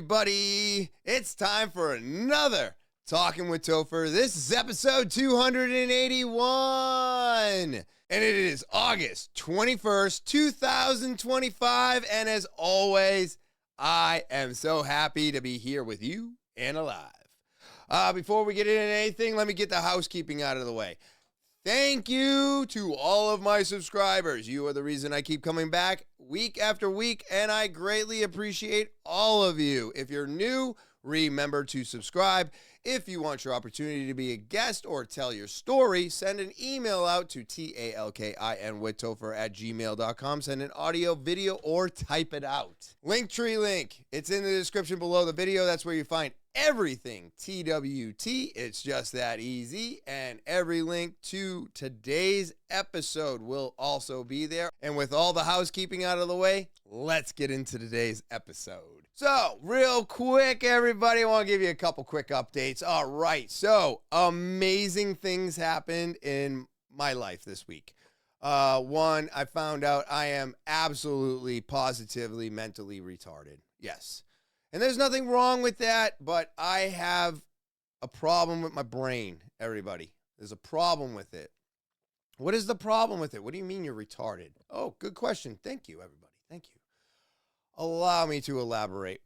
everybody. It's time for another Talking with Topher. This is episode 281. And it is August 21st, 2025. And as always, I am so happy to be here with you and alive. Before we get into anything, let me get the housekeeping out of the way. Thank you to all of my subscribers. You are the reason I keep coming back week after week, and I greatly appreciate all of you. If you're new, remember to subscribe. If you want your opportunity to be a guest or tell your story, send an email out to talkinwithtopher@gmail.com. Send an audio, video, or type it out. Linktree link. It's in the description below the video. That's where you find everything TWT. It's just that easy. And every link to today's episode will also be there. And with all the housekeeping out of the way, let's get into today's episode. So, real quick, everybody, I want to give you a couple quick updates. All right, so amazing things happened in my life this week. One, I found out I am absolutely, positively, mentally retarded. Yes. And there's nothing wrong with that, but I have a problem with my brain, everybody. There's a problem with it. What is the problem with it? What do you mean you're retarded? Oh, good question. Thank you, everybody. Thank you. Allow me to elaborate.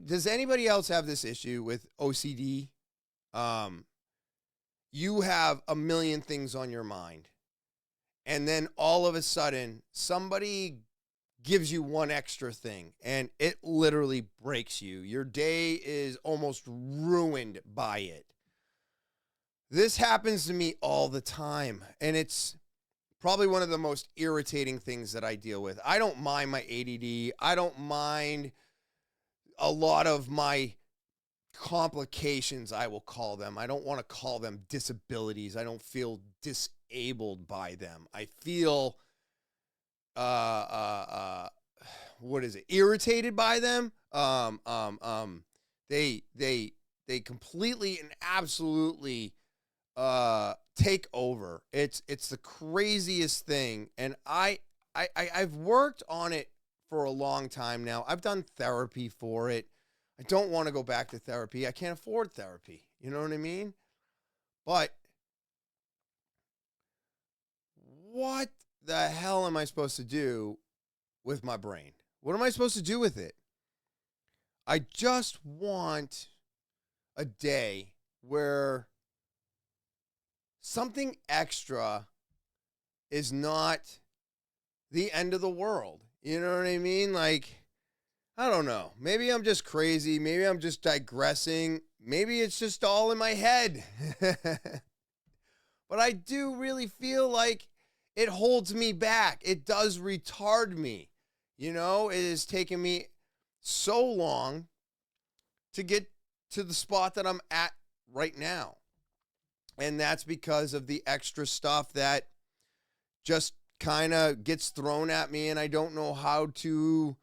Does anybody else have this issue with OCD? You have a million things on your mind, and then all of a sudden, somebody gives you one extra thing, and it literally breaks you. Your day is almost ruined by it. This happens to me all the time, and it's probably one of the most irritating things that I deal with. I don't mind my ADD. I don't mind a lot of my complications, I will call them. I don't want to call them disabilities. I don't feel disabled by them. I feel irritated by them. They completely and absolutely take over. It's the craziest thing, and I've worked on it for a long time now. I've done therapy for it. I don't want to go back to therapy. I can't afford therapy. You know what I mean? But what the hell am I supposed to do with my brain? What am I supposed to do with it? I just want a day where something extra is not the end of the world. You know what I mean? Like, I don't know. Maybe I'm just crazy. Maybe I'm just digressing. Maybe it's just all in my head. But I do really feel like it holds me back. It does retard me. You know, it has taken me so long to get to the spot that I'm at right now. And that's because of the extra stuff that just kind of gets thrown at me, and I don't know how to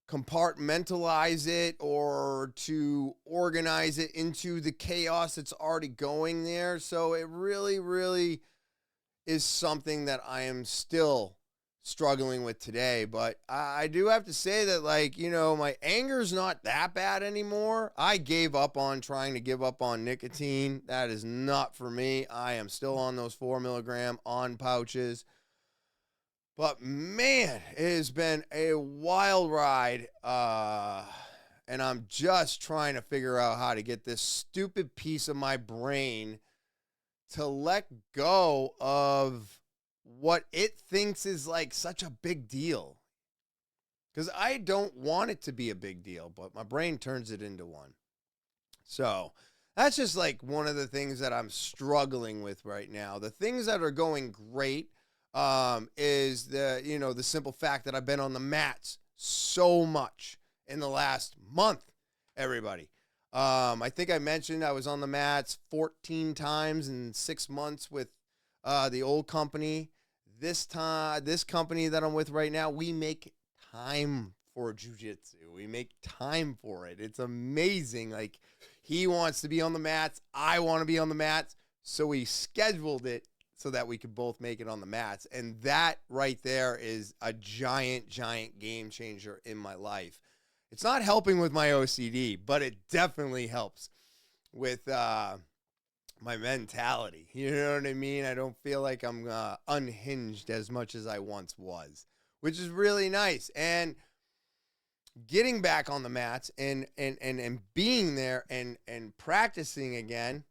compartmentalize it or to organize it into the chaos that's already going there. So it really, really is something that I am still struggling with today. But I do have to say that, like, you know, my anger's not that bad anymore. I gave up on trying to give up on nicotine. That is not for me. I am still on those 4 milligram on pouches. But man, it has been a wild ride. And I'm just trying to figure out how to get this stupid piece of my brain to let go of what it thinks is like such a big deal. Because I don't want it to be a big deal, but my brain turns it into one. So that's just like one of the things that I'm struggling with right now. The things that are going great is the simple fact that I've been on the mats so much in the last month, everybody. I think I mentioned I was on the mats 14 times in 6 months with the old company. This company that I'm with right now, we make time for jiu-jitsu. We make time for it. It's amazing. Like, he wants to be on the mats. I want to be on the mats. So we scheduled it so that we could both make it on the mats. And that right there is a giant, giant game changer in my life. It's not helping with my OCD, but it definitely helps with my mentality. You know what I mean? I don't feel like I'm unhinged as much as I once was, which is really nice. And getting back on the mats and being there and practicing again,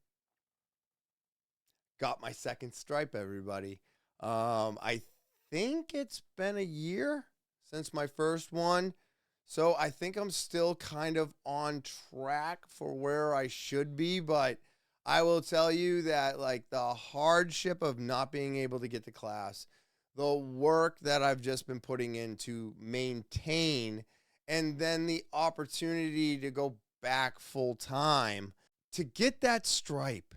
got my second stripe, everybody. I think it's been a year since my first one. So I think I'm still kind of on track for where I should be, but I will tell you that like the hardship of not being able to get to class, the work that I've just been putting in to maintain, and then the opportunity to go back full time to get that stripe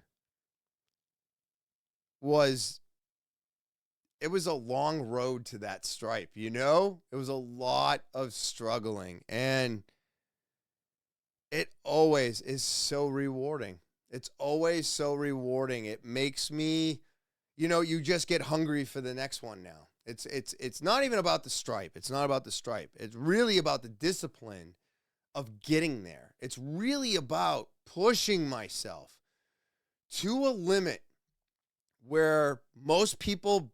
it was a long road to that stripe, you know? It was a lot of struggling, and it always is so rewarding. It's always so rewarding. It makes me, you just get hungry for the next one now. It's not even about the stripe. It's not about the stripe. It's really about the discipline of getting there. It's really about pushing myself to a limit where most people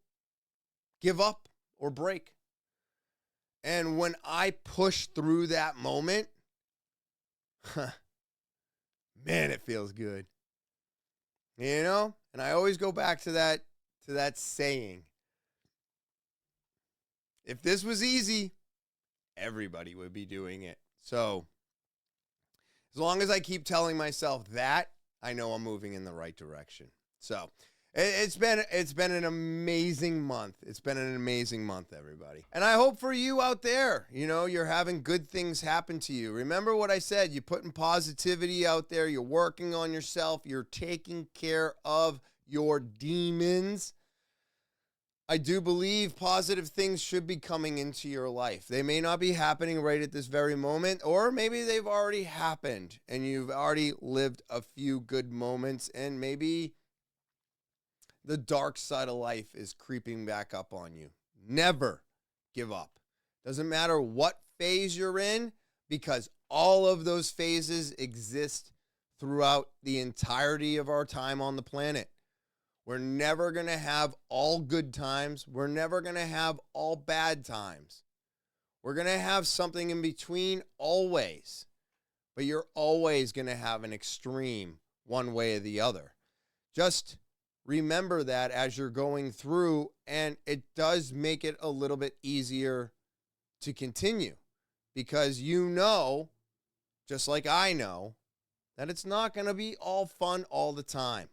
give up or break. And when I push through that moment, man, it feels good. And I always go back to that saying. If this was easy, everybody would be doing it. So, as long as I keep telling myself that, I know I'm moving in the right direction. So, it's been an amazing month. It's been an amazing month, everybody. And I hope for you out there, you're having good things happen to you. Remember what I said, you're putting positivity out there, you're working on yourself, you're taking care of your demons. I do believe positive things should be coming into your life. They may not be happening right at this very moment, or maybe they've already happened and you've already lived a few good moments, and maybe the dark side of life is creeping back up on you. Never give up. Doesn't matter what phase you're in, because all of those phases exist throughout the entirety of our time on the planet. We're never going to have all good times. We're never going to have all bad times. We're going to have something in between always. But you're always going to have an extreme one way or the other. Just remember that as you're going through, and it does make it a little bit easier to continue, because just like I know, that it's not going to be all fun all the time.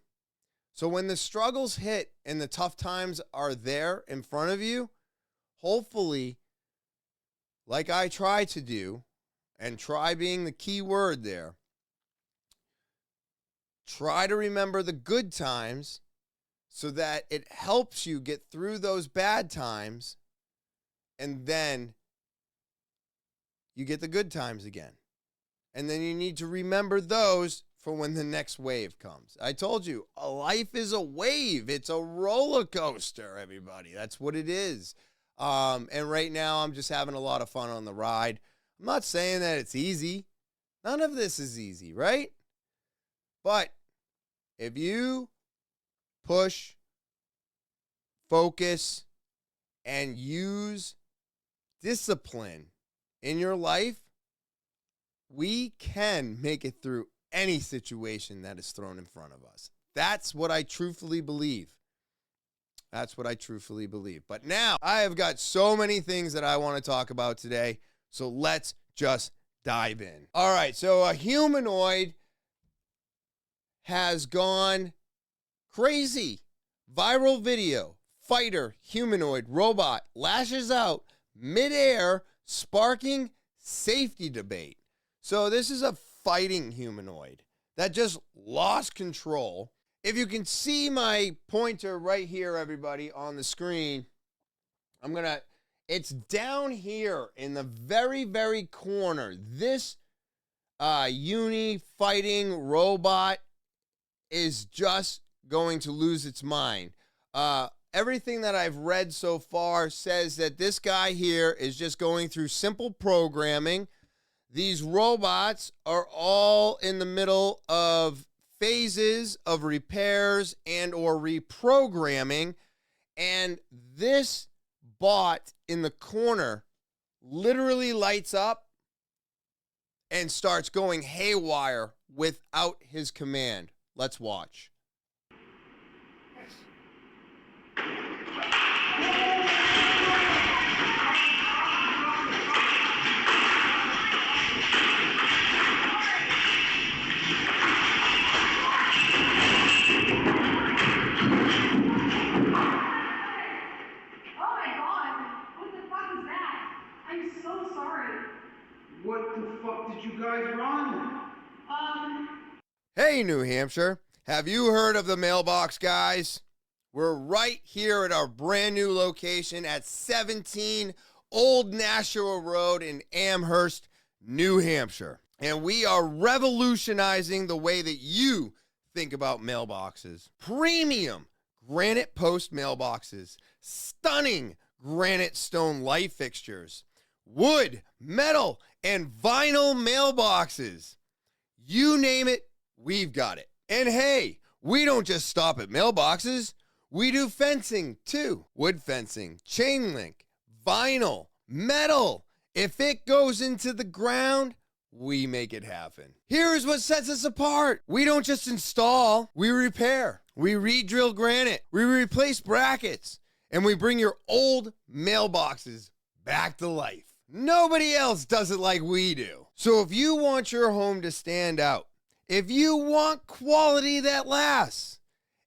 So when the struggles hit and the tough times are there in front of you, hopefully, like I try to do, and try being the key word there, try to remember the good times so that it helps you get through those bad times, and then you get the good times again. And then you need to remember those for when the next wave comes. I told you, a life is a wave. It's a roller coaster, everybody. That's what it is. And right now, I'm just having a lot of fun on the ride. I'm not saying that it's easy. None of this is easy, right? But if you push, focus, and use discipline in your life, we can make it through any situation that is thrown in front of us. That's what I truthfully believe. That's what I truthfully believe. But now, I have got so many things that I want to talk about today, so let's just dive in. All right, so a humanoid has gone crazy. Viral video. Fighter humanoid robot lashes out midair, sparking safety debate. So this is a fighting humanoid that just lost control. If you can see my pointer right here, everybody, on the screen, it's down here in the very, very corner. This fighting robot is just going to lose its mind. Everything that I've read so far says that this guy here is just going through simple programming, These robots are all in the middle of phases of repairs and or reprogramming, and this bot in the corner literally lights up and starts going haywire without his command. Let's watch. What the fuck did you guys run? Hey, New Hampshire, have you heard of the MailBox Guys? We're right here at our brand new location at 17 Old Nashua Road in Amherst, New Hampshire. And we are revolutionizing the way that you think about mailboxes. Premium granite post mailboxes, stunning granite stone light fixtures, wood, metal, and vinyl mailboxes. You name it, we've got it. And hey, we don't just stop at mailboxes. We do fencing too. Wood fencing, chain link, vinyl, metal. If it goes into the ground, we make it happen. Here's what sets us apart. We don't just install, we repair. We re-drill granite. We replace brackets. And we bring your old mailboxes back to life. Nobody else does it like we do. So if you want your home to stand out, if you want quality that lasts,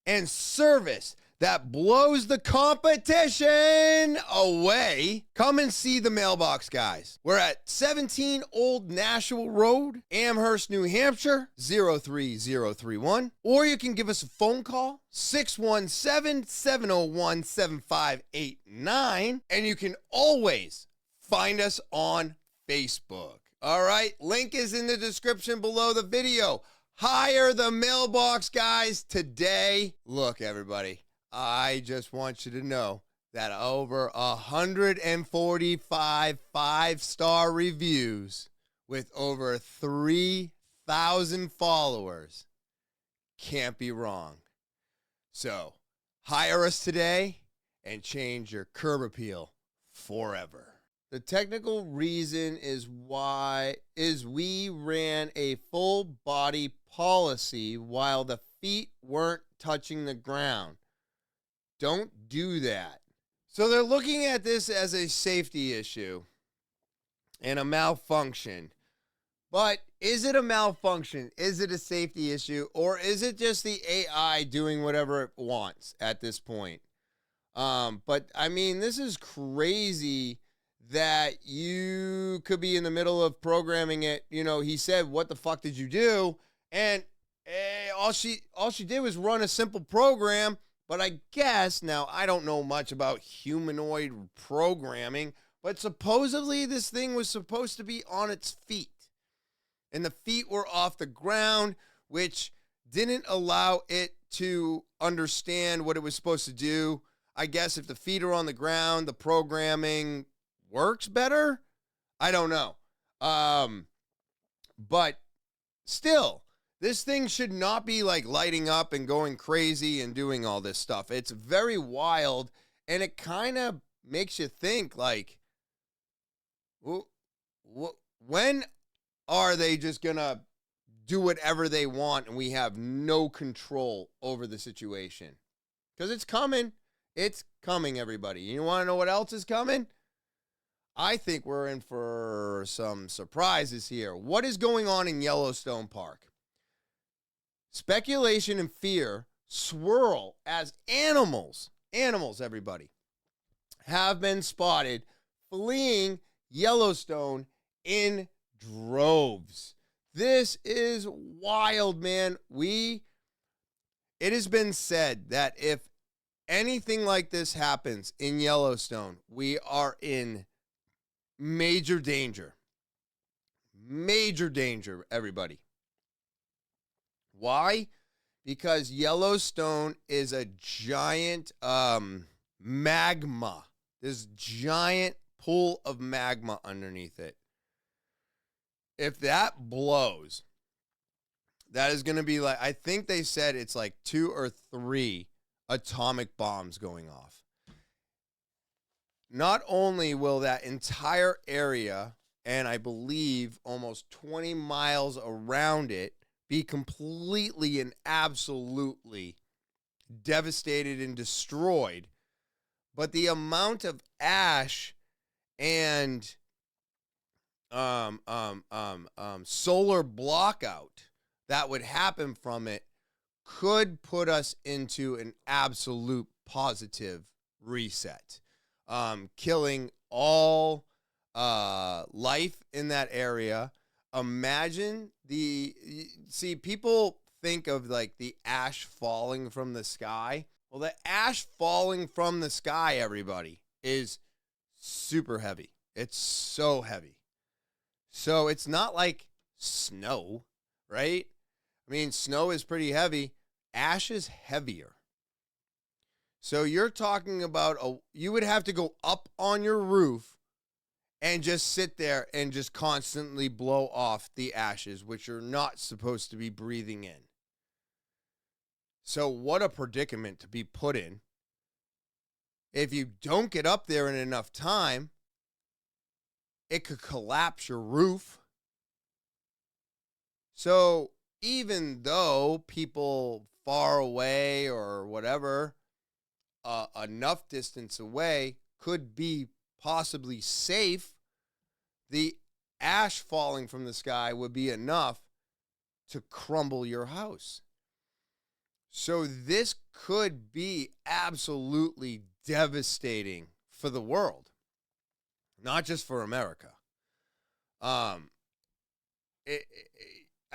and service that blows the competition away, come and see the MailBox Guys. We're at 17 Old Nashua Road, Amherst, New Hampshire, 03031. Or you can give us a phone call, 617-701-7589. And you can always find us on Facebook. All right, link is in the description below the video. Hire the MailBox Guys today. Look, everybody, I just want you to know that over 145 five-star reviews with over 3,000 followers can't be wrong. So, hire us today and change your curb appeal forever. The technical reason is we ran a full body policy while the feet weren't touching the ground. Don't do that. So they're looking at this as a safety issue and a malfunction. But is it a malfunction? Is it a safety issue? Or is it just the AI doing whatever it wants at this point? But I mean, this is crazy that you could be in the middle of programming it. You know, he said, what the fuck did you do? And all she did was run a simple program. But I guess, now I don't know much about humanoid programming, but supposedly this thing was supposed to be on its feet. And the feet were off the ground, which didn't allow it to understand what it was supposed to do. I guess if the feet are on the ground, the programming works better? I don't know. But still, this thing should not be like lighting up and going crazy and doing all this stuff. It's very wild, and it kind of makes you think like, when are they just going to do whatever they want and we have no control over the situation? Because it's coming. It's coming, everybody. You want to know what else is coming? I think we're in for some surprises here. What is going on in Yellowstone Park? Speculation and fear swirl as animals, everybody, have been spotted fleeing Yellowstone in droves. This is wild, man. It has been said that if anything like this happens in Yellowstone, we are in major danger. Major danger, everybody. Why? Because Yellowstone is a giant magma. This giant pool of magma underneath it. if that blows, that is going to be like, I think they said it's like 2 or 3 atomic bombs going off. Not only will that entire area, and I believe almost 20 miles around it, be completely and absolutely devastated and destroyed, but the amount of ash and solar blockout that would happen from it could put us into an absolute positive reset, killing all life in that area. Imagine people think of like the ash falling from the sky. Well, the ash falling from the sky, everybody, is super heavy. It's so heavy. So it's not like snow, right? I mean, snow is pretty heavy. Ash is heavier. So you're talking about you would have to go up on your roof and just sit there and just constantly blow off the ashes, which you're not supposed to be breathing in. So what a predicament to be put in. If you don't get up there in enough time, it could collapse your roof. So even though people far away or whatever, enough distance away could be possibly safe, the ash falling from the sky would be enough to crumble your house. So this could be absolutely devastating for the world, not just for America. I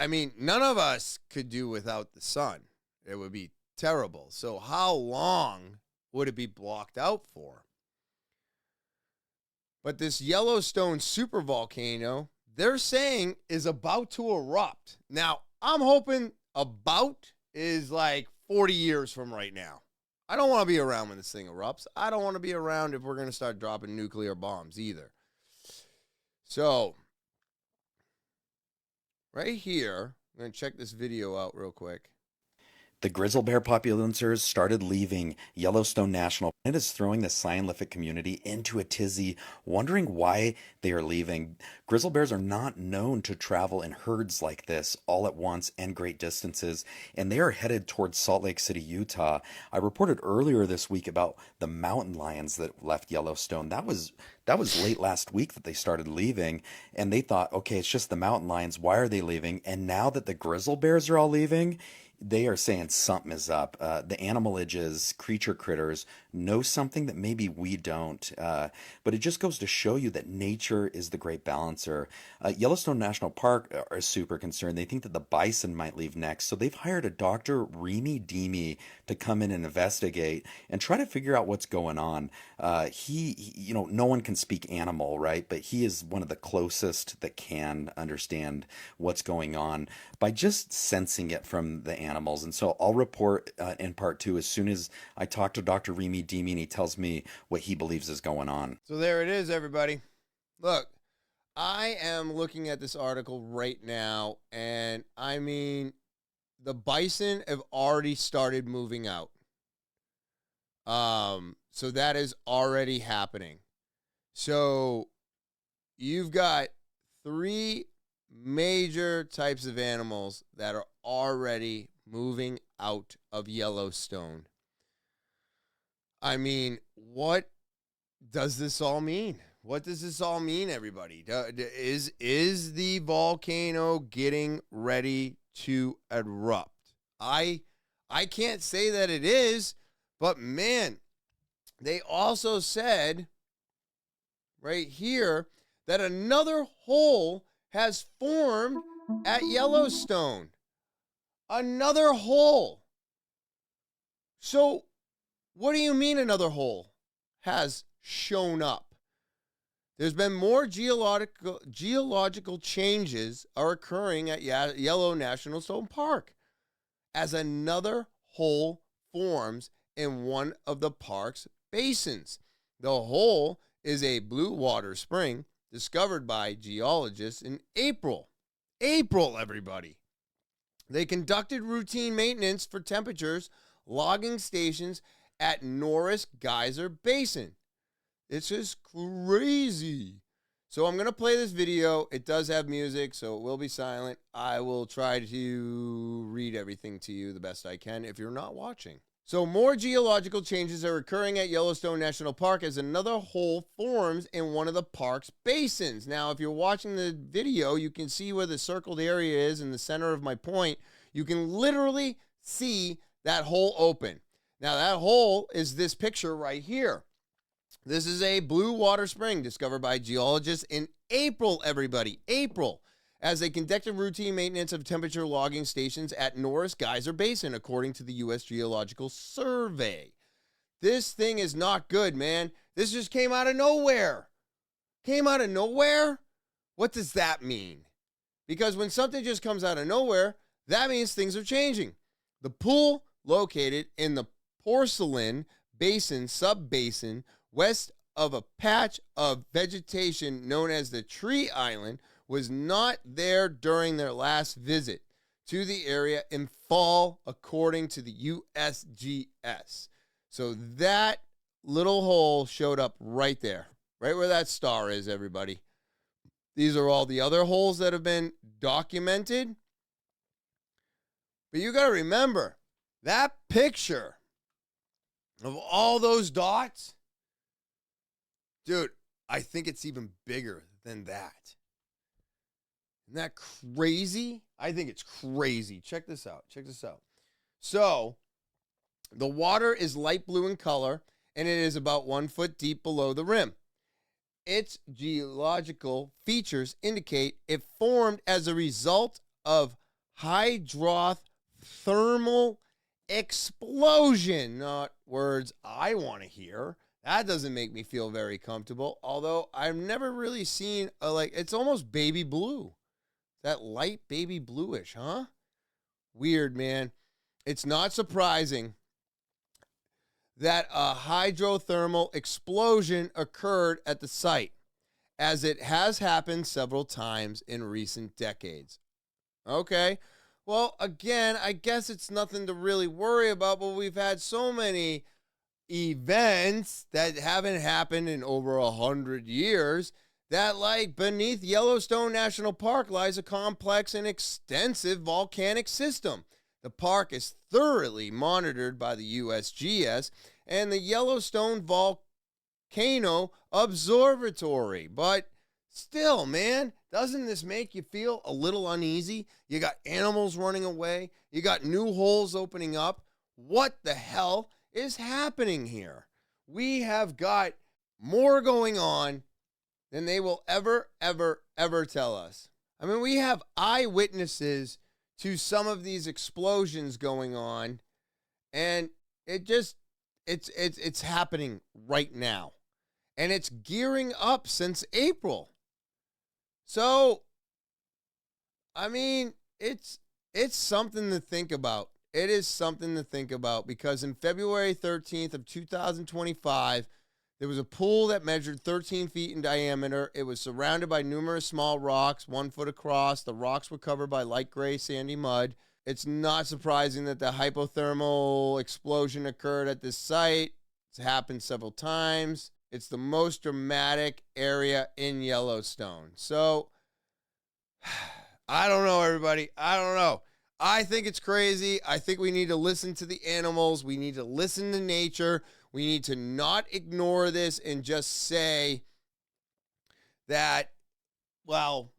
mean, none of us could do without the sun. It would be terrible. So how long would it be blocked out for? But this Yellowstone supervolcano, they're saying, is about to erupt. Now, I'm hoping about is like 40 years from right now. I don't want to be around when this thing erupts. I don't want to be around if we're going to start dropping nuclear bombs either. So, right here, I'm going to check this video out real quick. The grizzly bear populations started leaving Yellowstone National. It is throwing the scientific community into a tizzy, wondering why they are leaving. Grizzly bears are not known to travel in herds like this all at once and great distances, and they are headed towards Salt Lake City, Utah. I reported earlier this week about the mountain lions that left Yellowstone. That was late last week that they started leaving, and they thought, okay, it's just the mountain lions. Why are they leaving? And now that the grizzly bears are all leaving, they are saying something is up. The animalages, creature critters, know something that maybe we don't. But it just goes to show you that nature is the great balancer. Yellowstone National Park are super concerned. They think that the bison might leave next. So they've hired a Dr. Remy Deemy to come in and investigate and try to figure out what's going on. He, no one can speak animal, right? But he is one of the closest that can understand what's going on by just sensing it from the animals. And so I'll report in part 2 as soon as I talk to Dr. Remy Deemy and he tells me what he believes is going on. So there it is, everybody. Look, I am looking at this article right now, and I mean, the bison have already started moving out. So that is already happening. So you've got 3 major types of animals that are already moving out of Yellowstone. I mean, what does this all mean? What does this all mean, everybody? Is the volcano getting ready to erupt? I can't say that it is, but man, they also said right here that another hole has formed at Yellowstone. Another hole. So, what do you mean another hole has shown up? There's been more geological changes are occurring at Yellow National Stone Park as another hole forms in one of the park's basins. The hole is a blue water spring discovered by geologists in April. April, everybody. They conducted routine maintenance for temperatures logging stations at Norris Geyser Basin. It's just crazy. So I'm going to play this video. It does have music, so it will be silent. I will try to read everything to you the best I can if you're not watching. So more geological changes are occurring at Yellowstone National Park as another hole forms in one of the park's basins. Now, if you're watching the video, you can see where the circled area is in the center of my point. You can literally see that hole open. Now, that hole is this picture right here. This is a blue water spring discovered by geologists in April, everybody. April, as they conducted routine maintenance of temperature logging stations at Norris Geyser Basin, according to the U.S. Geological Survey. This thing is not good, man. This just came out of nowhere. Came out of nowhere? What does that mean? Because when something just comes out of nowhere, that means things are changing. The pool located in the Porcelain Basin sub-basin west of a patch of vegetation known as the Tree Island was not there during their last visit to the area in fall, according to the USGS. So that little hole showed up right there, right where that star is, everybody. These are all the other holes that have been documented. But you got to remember, that picture of all those dots, dude, I think it's even bigger than that. Isn't that crazy? I think it's crazy. Check this out. Check this out. So, the water is light blue in color, and it is about 1 foot deep below the rim. Its geological features indicate it formed as a result of hydrothermal explosion. Not words I want to hear. That doesn't make me feel very comfortable. Although I've never really seen it's almost baby blue. That light baby bluish, huh? Weird, man. It's not surprising that a hydrothermal explosion occurred at the site, as it has happened several times in recent decades. Okay. Well, again, I guess it's nothing to really worry about, but we've had so many events that haven't happened in over 100 years that, like, beneath Yellowstone National Park lies a complex and extensive volcanic system. The park is thoroughly monitored by the USGS and the Yellowstone Volcano Observatory. But still, man, doesn't this make you feel a little uneasy? You got animals running away. You got new holes opening up. What the hell is happening here? We have got more going on than they will ever tell us. I mean, we have eyewitnesses to some of these explosions going on, and it's happening right now. And it's gearing up since April. So, I mean, it's something to think about. It is something to think about, because in February 13th of 2025, there was a pool that measured 13 feet in diameter. It was surrounded by numerous small rocks, 1 foot across. The rocks were covered by light gray sandy mud. It's not surprising that the hypothermal explosion occurred at this site. It's happened several times. It's the most dramatic area in Yellowstone. So, I don't know, everybody. I don't know. I think it's crazy. I think we need to listen to the animals. We need to listen to nature. We need to not ignore this and just say that, well,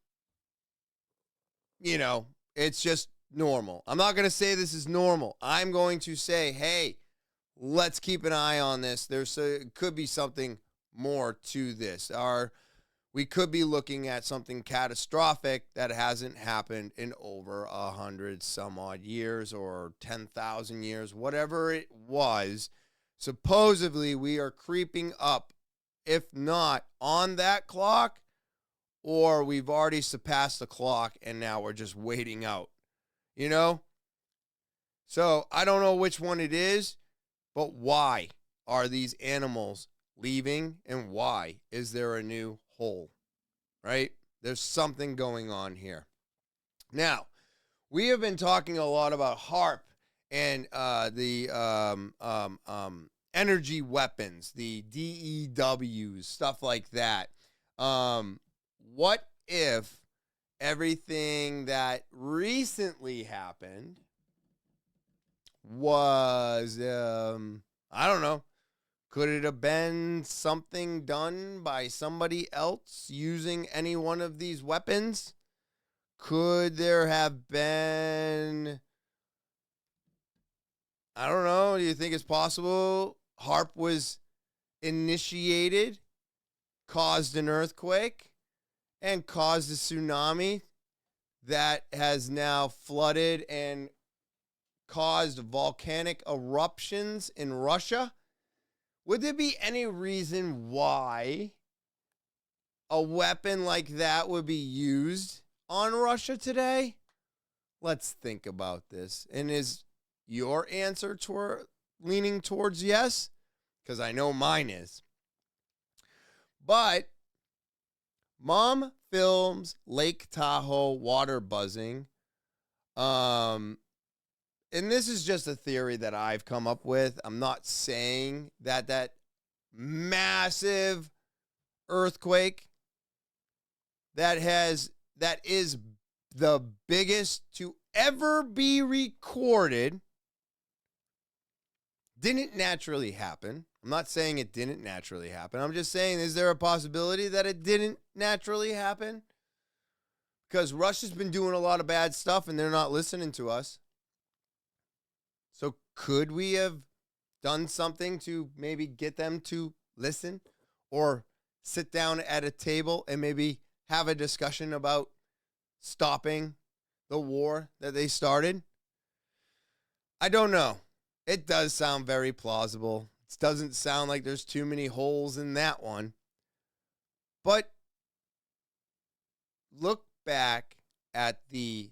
it's just normal. I'm not going to say this is normal. I'm going to say, hey, let's keep an eye on this. Could be something more to this. We could be looking at something catastrophic that hasn't happened in over 100 some odd years or 10,000 years, whatever it was. Supposedly, we are creeping up, if not on that clock, or we've already surpassed the clock and now we're just waiting out, So I don't know which one it is, but why are these animals leaving, and why is there a new hole, right? There's something going on here. Now, we have been talking a lot about HAARP and the energy weapons, the DEWs, stuff like that. What if everything that recently happened was, I don't know, could it have been something done by somebody else using any one of these weapons? Could there have been, I don't know, do you think it's possible HAARP was initiated, caused an earthquake, and caused a tsunami that has now flooded and caused volcanic eruptions in Russia? Would there be any reason why a weapon like that would be used on Russia today? Let's think about this. And is your answer leaning towards yes? Because I know mine is. But mom films Lake Tahoe water buzzing. And this is just a theory that I've come up with. I'm not saying that massive earthquake that is the biggest to ever be recorded didn't naturally happen. I'm not saying it didn't naturally happen. I'm just saying, is there a possibility that it didn't naturally happen? Because Russia's been doing a lot of bad stuff and they're not listening to us. So could we have done something to maybe get them to listen or sit down at a table and maybe have a discussion about stopping the war that they started? I don't know. It does sound very plausible. It doesn't sound like there's too many holes in that one. But look back at the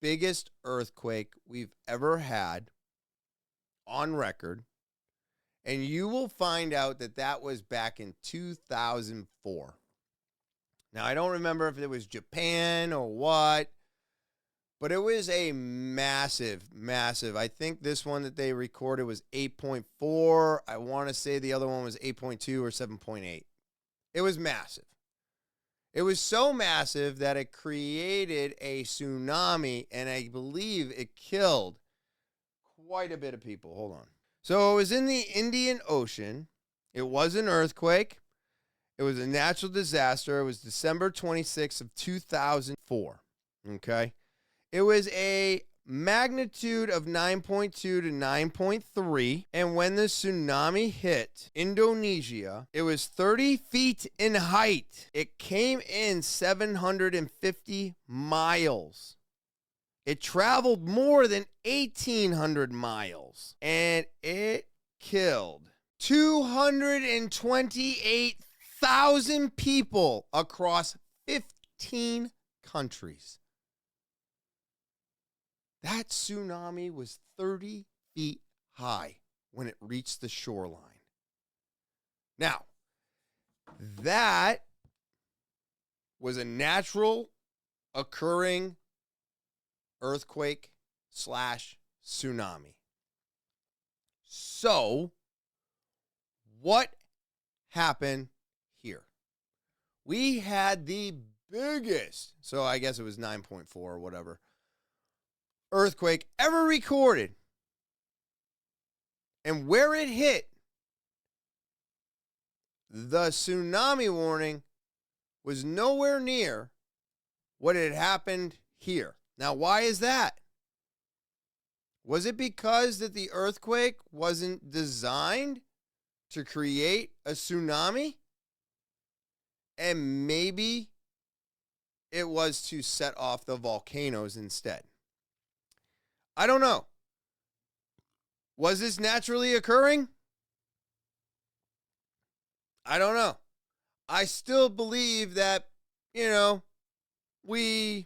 biggest earthquake we've ever had on record, and you will find out that was back in 2004. Now, I don't remember if it was Japan or what, but it was a massive. I think this one that they recorded was 8.4. I want to say the other one was 8.2 or 7.8. It was massive. It was so massive that it created a tsunami, and I believe it killed quite a bit of people. Hold on. So it was in the Indian Ocean. It was an earthquake. It was a natural disaster. It was December 26th of 2004. Okay. It was a magnitude of 9.2 to 9.3. And when the tsunami hit Indonesia, it was 30 feet in height. It came in 750 miles. It traveled more than 1,800 miles. And it killed 228,000 people across 15 countries. That tsunami was 30 feet high when it reached the shoreline. Now, that was a natural occurring earthquake / tsunami. So, what happened here? We had the biggest, so I guess it was 9.4 or whatever, earthquake ever recorded. And where it hit, the tsunami warning was nowhere near what had happened here. Now, why is that? Was it because that the earthquake wasn't designed to create a tsunami? And maybe it was to set off the volcanoes instead. I don't know. Was this naturally occurring? I don't know. I still believe that, we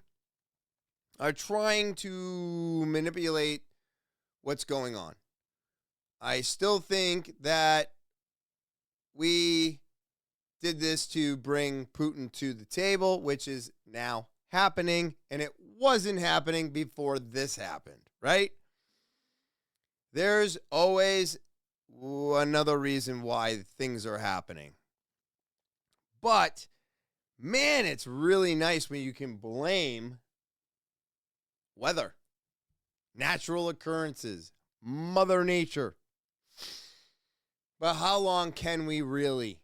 are trying to manipulate what's going on. I still think that we did this to bring Putin to the table, which is now happening, and it wasn't happening before this happened, right? There's always another reason why things are happening. But, man, it's really nice when you can blame weather, natural occurrences, Mother Nature. But how long can we really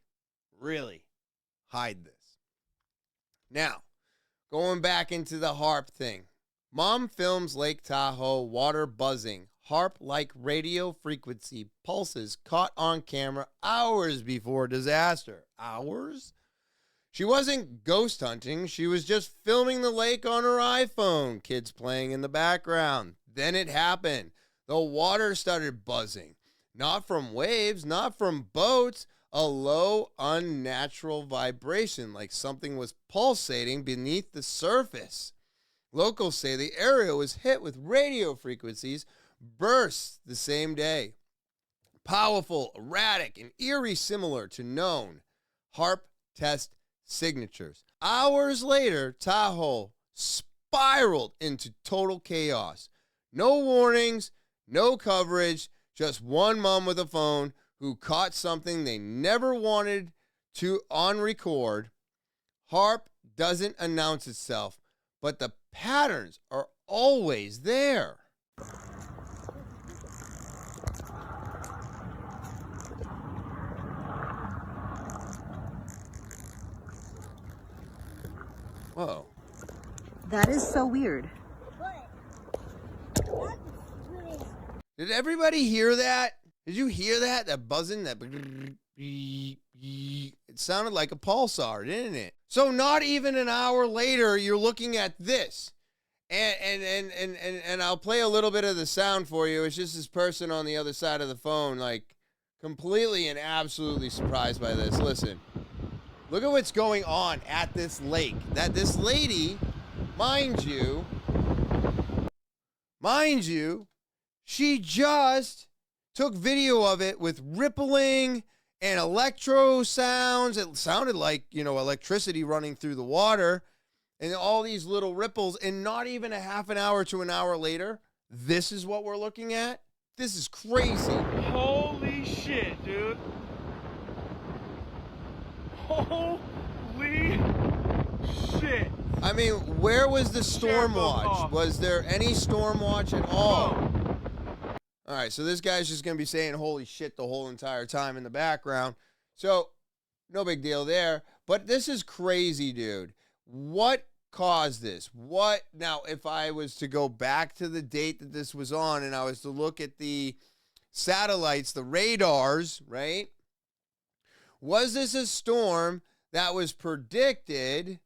hide this? Now, going back into the HAARP thing. Mom films Lake Tahoe water buzzing. HAARP-like radio frequency pulses caught on camera hours before disaster. Hours? She wasn't ghost hunting. She was just filming the lake on her iPhone. Kids playing in the background. Then it happened. The water started buzzing. Not from waves, not from boats. A low, unnatural vibration, like something was pulsating beneath the surface. Locals say the area was hit with radio frequencies, bursts the same day. Powerful, erratic, and eerie, similar to known HAARP test signatures. Hours later, Tahoe spiraled into total chaos. No warnings, no coverage, just one mom with a phone who caught something they never wanted to on record. HAARP doesn't announce itself, but the patterns are always there. Whoa. That is so weird. Did everybody hear that? Did you hear that? That buzzing? That it sounded like a pulsar, didn't it? So not even an hour later, you're looking at this. And I'll play a little bit of the sound for you. It's just this person on the other side of the phone, like completely and absolutely surprised by this. Listen. Look at what's going on at this lake. That this lady, mind you, she just took video of it with rippling and electro sounds. It sounded like, electricity running through the water and all these little ripples. And not even a half an hour to an hour later, this is what we're looking at. This is crazy. Holy shit, dude. Holy shit. I mean, where was the storm watch? Was there any storm watch at all? All right, so this guy's just going to be saying holy shit the whole entire time in the background. So, no big deal there. But this is crazy, dude. What caused this? Now, if I was to go back to the date that this was on and I was to look at the satellites, the radars, right? Was this a storm that was predicted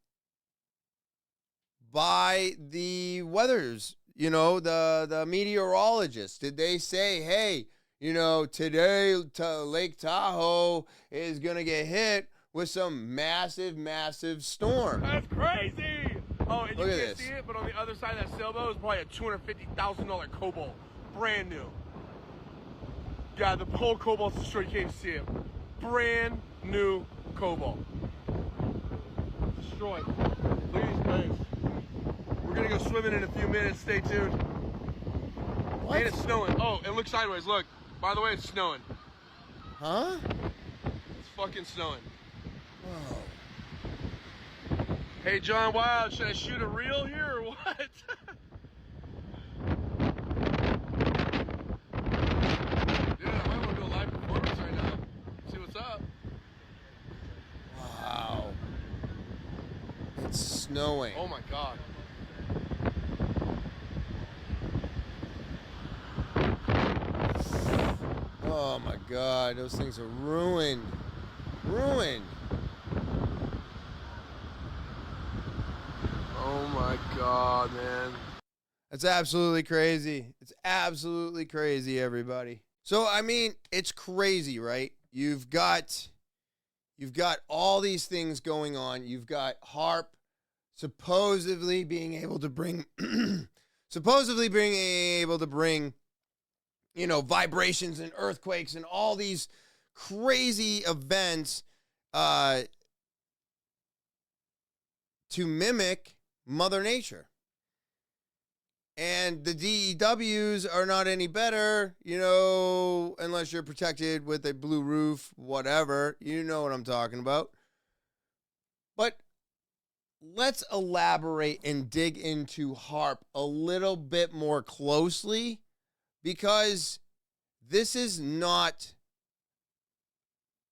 by the weathers, the meteorologists? Did they say, hey, today Lake Tahoe is going to get hit with some massive, massive storm? That's crazy. Oh, and Look you at can't this. see it, but on the other side of that sailboat is probably a $250,000 cobalt. Brand new. Yeah, the whole cobalt's destroyed. You can't even see it. Brand new cobalt. Destroyed. Look at these guys. We're gonna go swimming in a few minutes. Stay tuned. What? And it's snowing. Oh, and look sideways. Look. By the way, it's snowing. Huh? It's fucking snowing. Whoa. Hey, John Wild, should I shoot a reel here or what? Dude, I might want to do a live performance right now. See what's up. Wow. It's snowing. Oh my god. Oh my god, those things are ruined. Ruined. Oh my god, man. That's absolutely crazy. It's absolutely crazy, everybody. So, I mean, it's crazy, right? You've got all these things going on. You've got HAARP supposedly being able to bring vibrations and earthquakes and all these crazy events to mimic Mother Nature. And the DEWs are not any better, you know, unless you're protected with a blue roof, whatever. You know what I'm talking about. But let's elaborate and dig into HAARP a little bit more closely, because this is not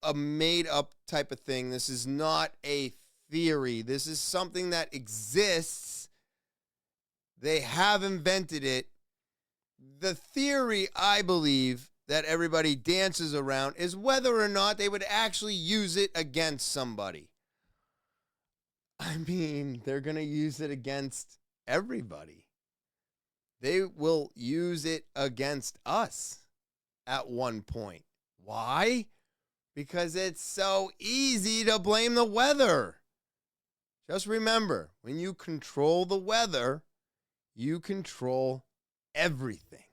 a made-up type of thing. This is not a theory. This is something that exists. They have invented it. The theory, I believe, that everybody dances around is whether or not they would actually use it against somebody. I mean, they're going to use it against everybody. They will use it against us at one point. Why? Because it's so easy to blame the weather. Just remember, when you control the weather, you control everything.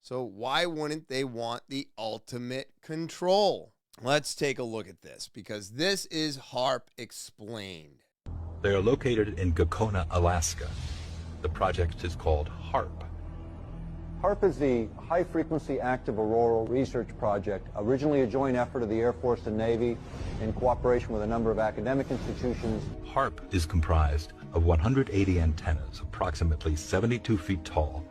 So why wouldn't they want the ultimate control? Let's take a look at this, because this is HAARP explained. They are located in Gakona, Alaska. The project is called HAARP. HAARP is the High Frequency Active Auroral Research Project, originally a joint effort of the Air Force and Navy in cooperation with a number of academic institutions. HAARP is comprised of 180 antennas, approximately 72 feet tall,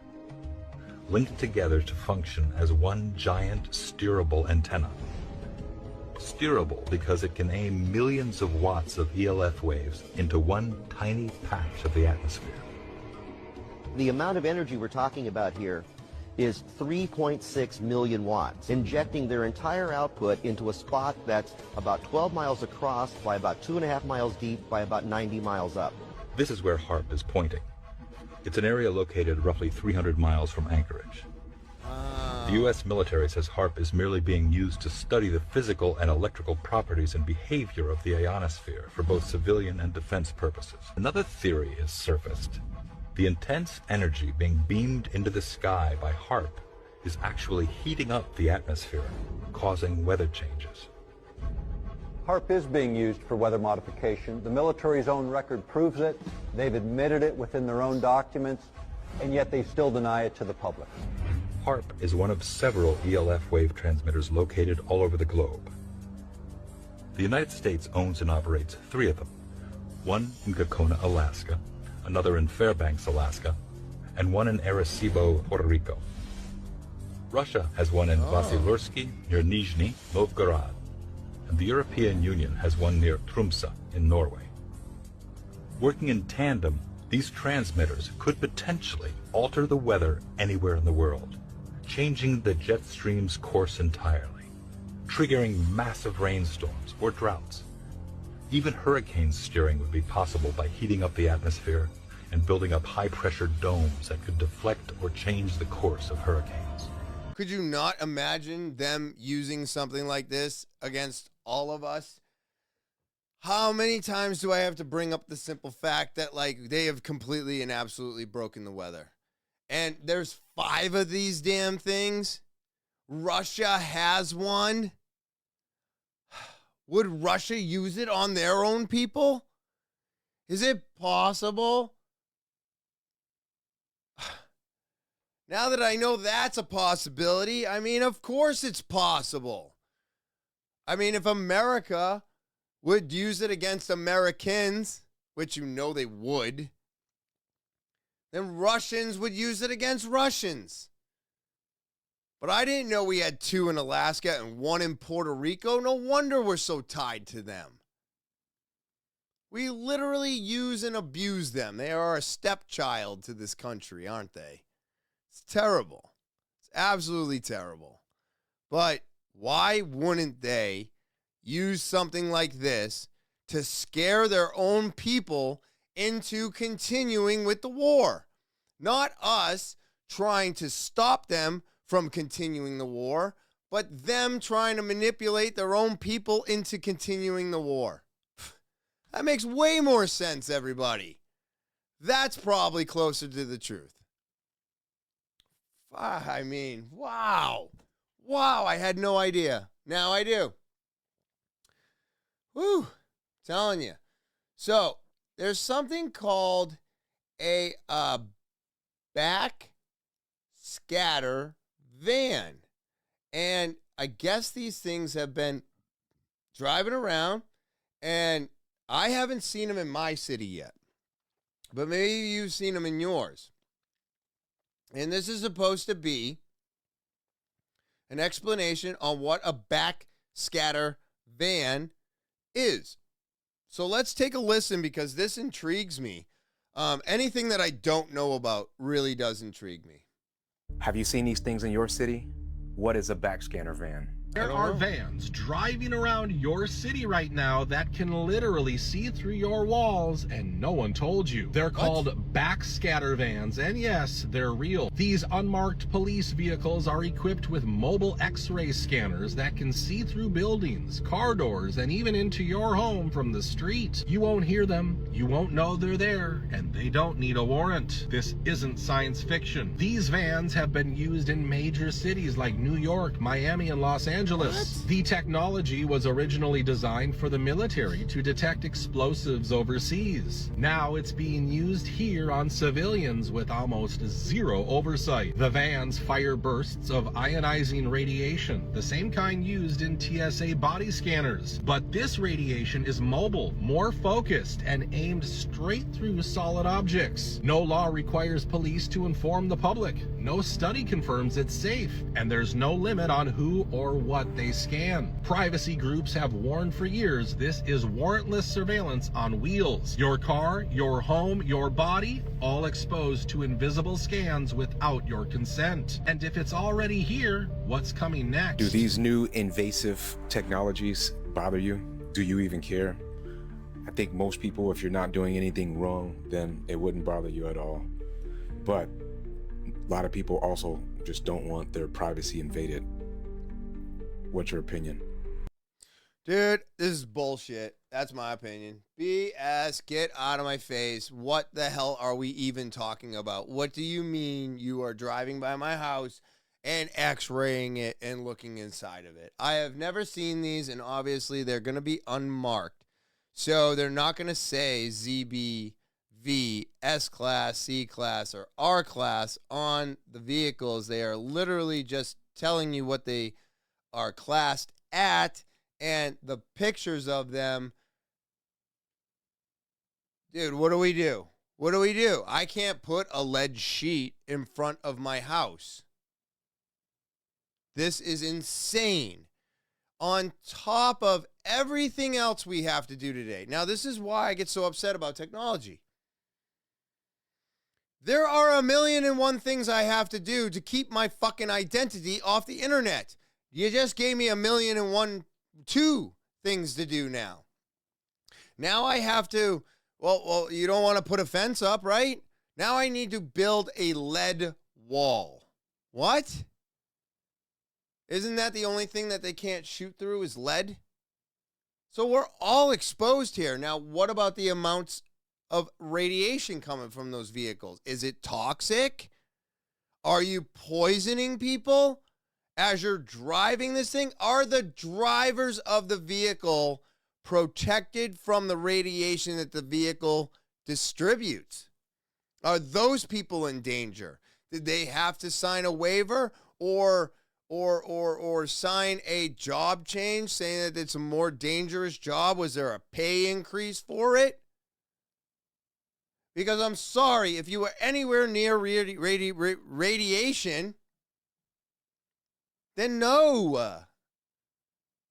linked together to function as one giant steerable antenna. Steerable because it can aim millions of watts of ELF waves into one tiny patch of the atmosphere. The amount of energy we're talking about here is 3.6 million watts, injecting their entire output into a spot that's about 12 miles across by about 2.5 miles deep by about 90 miles up. This is where HAARP is pointing. It's an area located roughly 300 miles from Anchorage. The U.S. military says HAARP is merely being used to study the physical and electrical properties and behavior of the ionosphere for both civilian and defense purposes. Another theory is surfaced. The intense energy being beamed into the sky by HAARP is actually heating up the atmosphere, causing weather changes. HAARP is being used for weather modification. The military's own record proves it. They've admitted it within their own documents, and yet they still deny it to the public. HAARP is one of several ELF wave transmitters located all over the globe. The United States owns and operates 3 of them, one in Gakona, Alaska, another in Fairbanks, Alaska, and one in Arecibo, Puerto Rico. Russia has one in Vasilursky near Nizhny Novgorod, and the European Union has one near Tromsø in Norway. Working in tandem, these transmitters could potentially alter the weather anywhere in the world, changing the jet stream's course entirely, triggering massive rainstorms or droughts. Even hurricane steering would be possible by heating up the atmosphere and building up high-pressure domes that could deflect or change the course of hurricanes. Could you not imagine them using something like this against all of us? How many times do I have to bring up the simple fact that, like, they have completely and absolutely broken the weather? And there's 5 of these damn things. Russia has one. Would Russia use it on their own people? Is it possible? Now that I know that's a possibility, I mean, of course it's possible. I mean, if America would use it against Americans, which you know they would, then Russians would use it against Russians. But I didn't know we had 2 in Alaska and 1 in Puerto Rico. No wonder we're so tied to them. We literally use and abuse them. They are a stepchild to this country, aren't they? It's terrible. It's absolutely terrible. But why wouldn't they use something like this to scare their own people into continuing with the war? Not us trying to stop them from continuing the war, but them trying to manipulate their own people into continuing the war. That makes way more sense, everybody. That's probably closer to the truth. I mean, wow. Wow, I had no idea. Now I do. Whew, telling you. So, there's something called a backscatter van. And I guess these things have been driving around, and I haven't seen them in my city yet. But maybe you've seen them in yours. And this is supposed to be an explanation on what a backscatter van is. So let's take a listen, because this intrigues me. Anything that I don't know about really does intrigue me. Have you seen these things in your city? What is a backscatter van? There are vans driving around your city right now that can literally see through your walls, and no one told you. They're called backscatter vans, and yes, they're real. These unmarked police vehicles are equipped with mobile X-ray scanners that can see through buildings, car doors, and even into your home from the street. You won't hear them, you won't know they're there, and they don't need a warrant. This isn't science fiction. These vans have been used in major cities like New York, Miami, and Los Angeles. The technology was originally designed for the military to detect explosives overseas. Now it's being used here on civilians with almost zero oversight. The vans fire bursts of ionizing radiation, the same kind used in TSA body scanners. But this radiation is mobile, more focused, and aimed straight through solid objects. No law requires police to inform the public. No study confirms it's safe, and there's no limit on who or what they scan. Privacy groups have warned for years this is warrantless surveillance on wheels. Your car, your home, your body, all exposed to invisible scans without your consent. And if it's already here, what's coming next? Do these new invasive technologies bother you? Do you even care? I think most people, if you're not doing anything wrong, then it wouldn't bother you at all. But a lot of people also just don't want their privacy invaded. What's your opinion? Dude, this is bullshit. That's my opinion. BS, get out of my face. What the hell are we even talking about? What do you mean you are driving by my house and x-raying it and looking inside of it? I have never seen these, and obviously they're going to be unmarked. So they're not going to say ZBV, S-Class, C-Class, or R-Class on the vehicles. They are literally just telling you what they are classed at, and the pictures of them. Dude, what do we do? What do we do? I can't put a lead sheet in front of my house. This is insane. On top of everything else we have to do today. Now, this is why I get so upset about technology. There are 1,000,001 things I have to do to keep my fucking identity off the internet. You just gave me 1,000,002 things to do now. Now I have to, well, you don't want to put a fence up, right? Now I need to build a lead wall. What? Isn't that the only thing that they can't shoot through is lead? So we're all exposed here. Now, what about the amounts of radiation coming from those vehicles? Is it toxic? Are you poisoning people as you're driving this thing? Are the drivers of the vehicle protected from the radiation that the vehicle distributes? Are those people in danger? Did they have to sign a waiver or sign a job change saying that it's a more dangerous job? Was there a pay increase for it? Because I'm sorry, if you were anywhere near radiation, then no,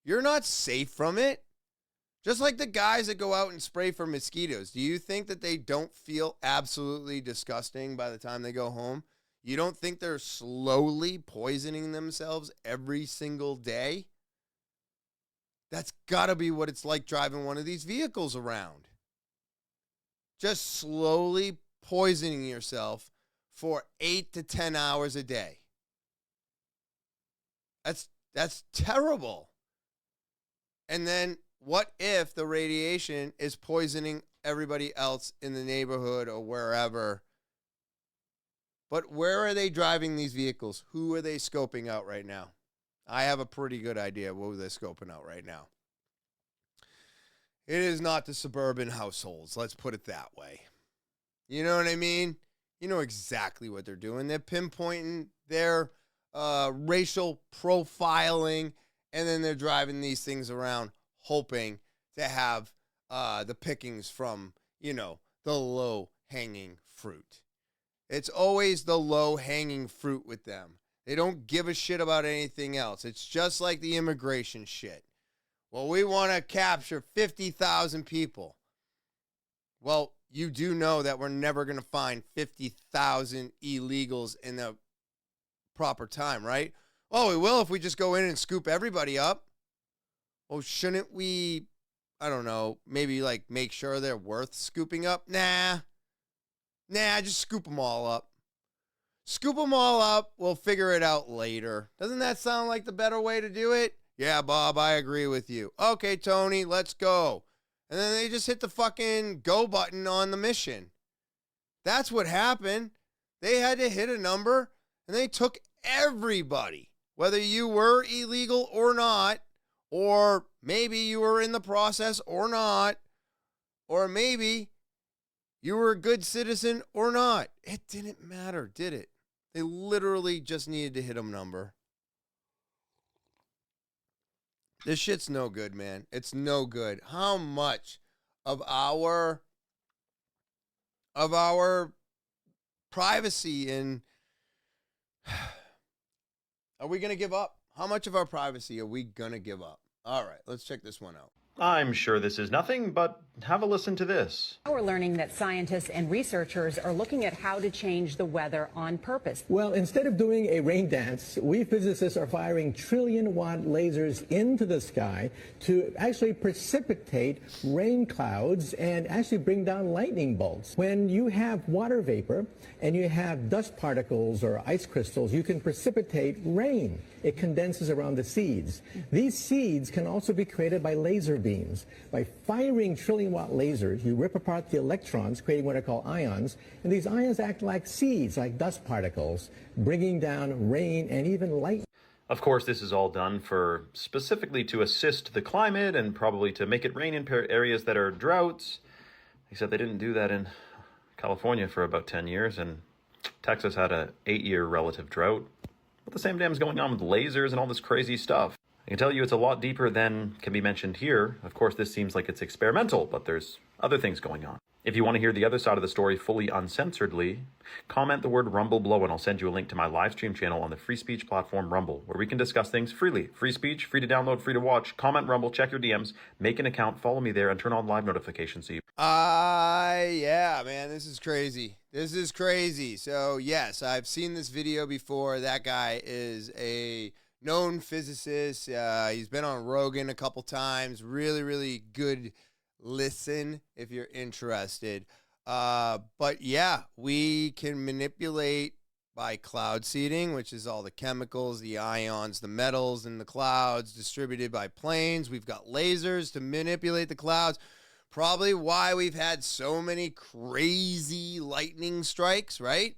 you're not safe from it. Just like the guys that go out and spray for mosquitoes. Do you think that they don't feel absolutely disgusting by the time they go home? You don't think they're slowly poisoning themselves every single day? That's got to be what it's like driving one of these vehicles around. Just slowly poisoning yourself for 8 to 10 hours a day. That's terrible. And then what if the radiation is poisoning everybody else in the neighborhood or wherever? But where are they driving these vehicles? Who are they scoping out right now? I have a pretty good idea what they're scoping out right now. It is not the suburban households. Let's put it that way. You know what I mean? You know exactly what they're doing. They're pinpointing their racial profiling, and then they're driving these things around hoping to have the pickings from, you know, the low-hanging fruit. It's always the low-hanging fruit with them. They don't give a shit about anything else. It's just like the immigration shit. Well, we want to capture 50,000 people. Well, you do know that we're never going to find 50,000 illegals in the proper time, right? Oh, we will if we just go in and scoop everybody up. Well, shouldn't we, I don't know, maybe like make sure they're worth scooping up? Nah, just scoop them all up. Scoop them all up. We'll figure it out later. Doesn't that sound like the better way to do it? Yeah, Bob, I agree with you. Okay, Tony, let's go. And then they just hit the fucking go button on the mission. That's what happened. They had to hit a number, and they took everybody, whether you were illegal or not, or maybe you were in the process or not, or maybe you were a good citizen or not. It didn't matter, did it? They literally just needed to hit a number. This shit's no good, man. It's no good. How much of our privacy and are we going to give up? How much of our privacy are we going to give up? All right, let's check this one out. I'm sure this is nothing, but have a listen to this. We're learning that scientists and researchers are looking at how to change the weather on purpose. Well, instead of doing a rain dance, we physicists are firing trillion-watt lasers into the sky to actually precipitate rain clouds and actually bring down lightning bolts. When you have water vapor and you have dust particles or ice crystals, you can precipitate rain. It condenses around the seeds. These seeds can also be created by laser beams. By firing trillion-watt lasers, you rip apart the electrons, creating what are called ions, and these ions act like seeds, like dust particles, bringing down rain and even lightning. Of course, this is all done for specifically to assist the climate and probably to make it rain in areas that are droughts. Except they didn't do that in California for about 10 years, and Texas had an 8-year relative drought. But the same damn is going on with lasers and all this crazy stuff. I can tell you it's a lot deeper than can be mentioned here. Of course, this seems like it's experimental, but there's other things going on. If you want to hear the other side of the story fully uncensoredly, comment the word Rumble below and I'll send you a link to my live stream channel on the free speech platform Rumble, where we can discuss things freely. Free speech, free to download, free to watch. Comment Rumble, check your DMs, make an account, follow me there, and turn on live notifications so you... Yeah, man, this is crazy. This is crazy. So, yes, I've seen this video before. That guy is a known physicist. He's been on Rogan a couple times. Really, really good listen if you're interested. But yeah, we can manipulate by cloud seeding, which is all the chemicals, the ions, the metals in the clouds distributed by planes. We've got lasers to manipulate the clouds. Probably why we've had so many crazy lightning strikes, right?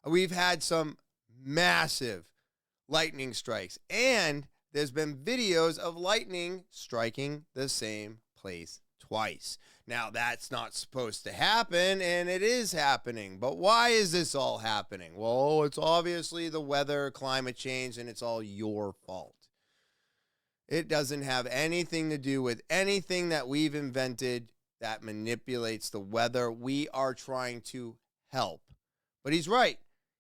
We've had some massive lightning strikes, and there's been videos of lightning striking the same place twice. Now, that's not supposed to happen, and it is happening. But why is this all happening? Well, it's obviously the weather, climate change, and it's all your fault. It doesn't have anything to do with anything that we've invented that manipulates the weather. We are trying to help. But he's right.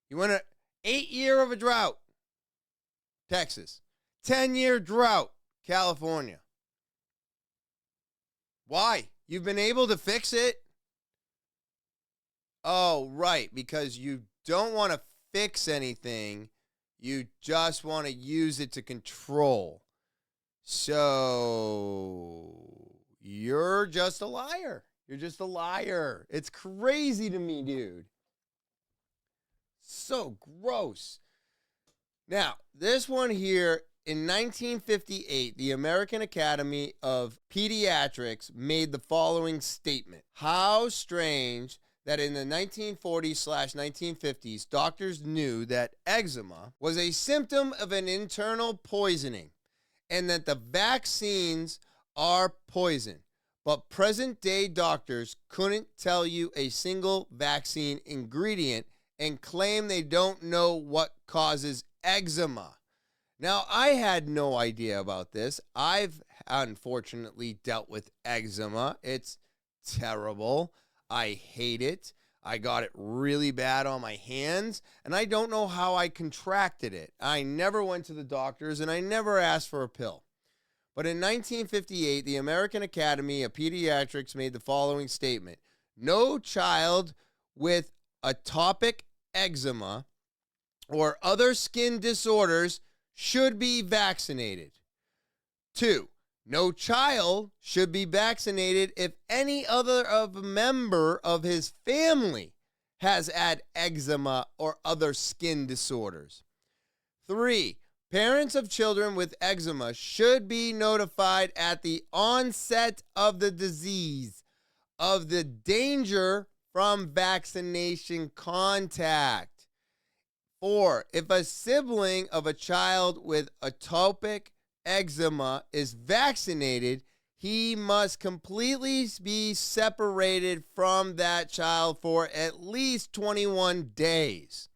You want an 8-year of a drought, Texas. 10-year drought, California. Why? You've been able to fix it? Oh, right, because you don't want to fix anything. You just want to use it to control. So, you're just a liar. You're just a liar. It's crazy to me, dude. So gross. Now, this one here, in 1958, the American Academy of Pediatrics made the following statement. How strange that in the 1940s/1950s, doctors knew that eczema was a symptom of an internal poisoning and that the vaccines are poison. But present-day doctors couldn't tell you a single vaccine ingredient and claim they don't know what causes eczema. Now, I had no idea about this. I've unfortunately dealt with eczema. It's terrible. I hate it. I got it really bad on my hands, and I don't know how I contracted it. I never went to the doctors, and I never asked for a pill. But in 1958, the American Academy of Pediatrics made the following statement: no child with atopic eczema or other skin disorders should be vaccinated. 2, no child should be vaccinated if any other member of his family has had eczema or other skin disorders. 3, parents of children with eczema should be notified at the onset of the disease of the danger from vaccination contact. 4, if a sibling of a child with atopic eczema is vaccinated, he must completely be separated from that child for at least 21 days.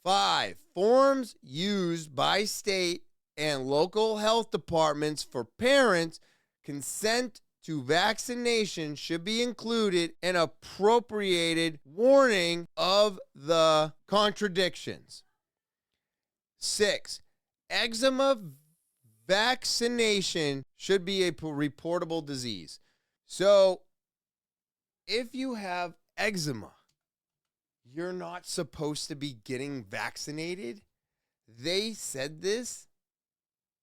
5, forms used by state and local health departments for parents' consent to vaccination should be included an appropriated warning of the contradictions. 6, eczema vaccination should be a reportable disease. So if you have eczema, you're not supposed to be getting vaccinated. They said this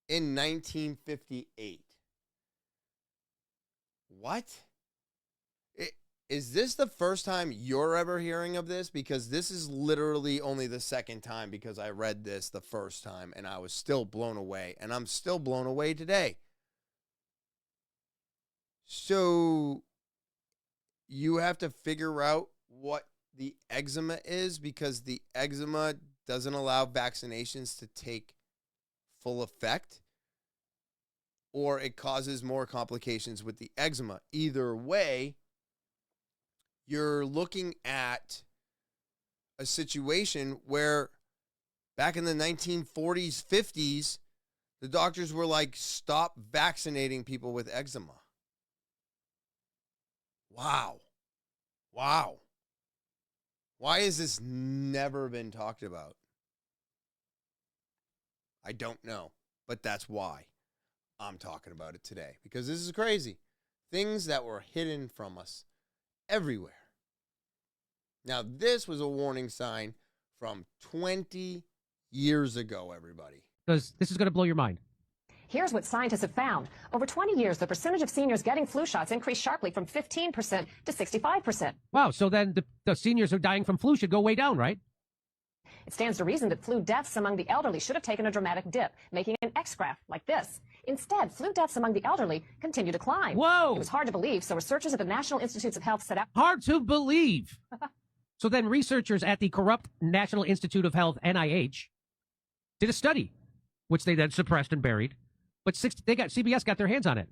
in 1958. What? Is this the first time you're ever hearing of this? Because this is literally only the second time, because I read this the first time and I was still blown away, and I'm still blown away today. So you have to figure out what the eczema is, because the eczema doesn't allow vaccinations to take full effect, or it causes more complications with the eczema. Either way, you're looking at a situation where back in the 1940s, 50s, the doctors were like, stop vaccinating people with eczema. Wow. Wow. Why has this never been talked about? I don't know, but that's why I'm talking about it today, because this is crazy. Things that were hidden from us everywhere. Now, this was a warning sign from 20 years ago, everybody. Because this is going to blow your mind. Here's what scientists have found. Over 20 years, the percentage of seniors getting flu shots increased sharply from 15% to 65%. Wow, so then the seniors who are dying from flu should go way down, right? It stands to reason that flu deaths among the elderly should have taken a dramatic dip, making an X-graph like this. Instead, flu deaths among the elderly continue to climb. Whoa! It was hard to believe, so researchers at the National Institutes of Health set out... Hard to believe! So then researchers at the corrupt National Institute of Health, NIH, did a study, which they then suppressed and buried. But CBS got their hands on it.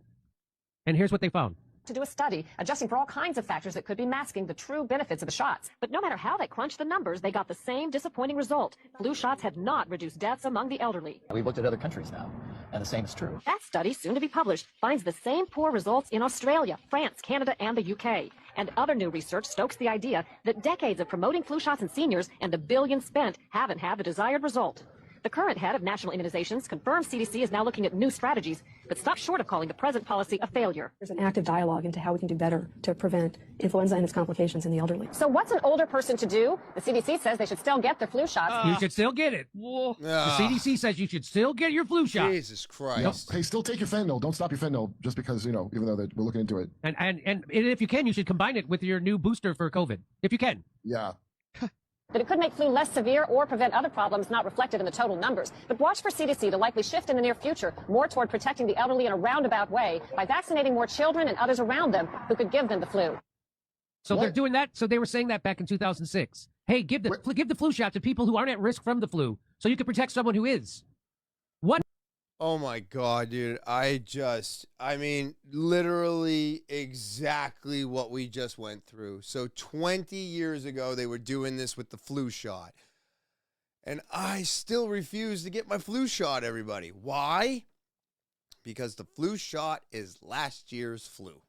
And here's what they found. To do a study adjusting for all kinds of factors that could be masking the true benefits of the shots. But no matter how they crunched the numbers, they got the same disappointing result. Flu shots have not reduced deaths among the elderly. We've looked at other countries now, and the same is true. That study, soon to be published, finds the same poor results in Australia, France, Canada, and the UK. And other new research stokes the idea that decades of promoting flu shots in seniors and the billions spent haven't had the desired result. The current head of national immunizations confirms CDC is now looking at new strategies, but stops short of calling the present policy a failure. There's an active dialogue into how we can do better to prevent influenza and its complications in the elderly. So what's an older person to do? The CDC says they should still get their flu shots. You should still get it. The CDC says you should still get your flu shot. Jesus Christ. Yep. Hey, still take your fentanyl. Don't stop your fentanyl just because, even though we're looking into it. And if you can, you should combine it with your new booster for COVID. If you can. Yeah. That it could make flu less severe or prevent other problems not reflected in the total numbers. But watch for CDC to likely shift in the near future more toward protecting the elderly in a roundabout way by vaccinating more children and others around them who could give them the flu. So they're doing that. So they were saying that back in 2006. Hey, give the flu shot to people who aren't at risk from the flu so you can protect someone who is. What? Oh my God, dude. I mean, literally exactly what we just went through. So 20 years ago, they were doing this with the flu shot. And I still refuse to get my flu shot, everybody. Why? Because the flu shot is last year's flu.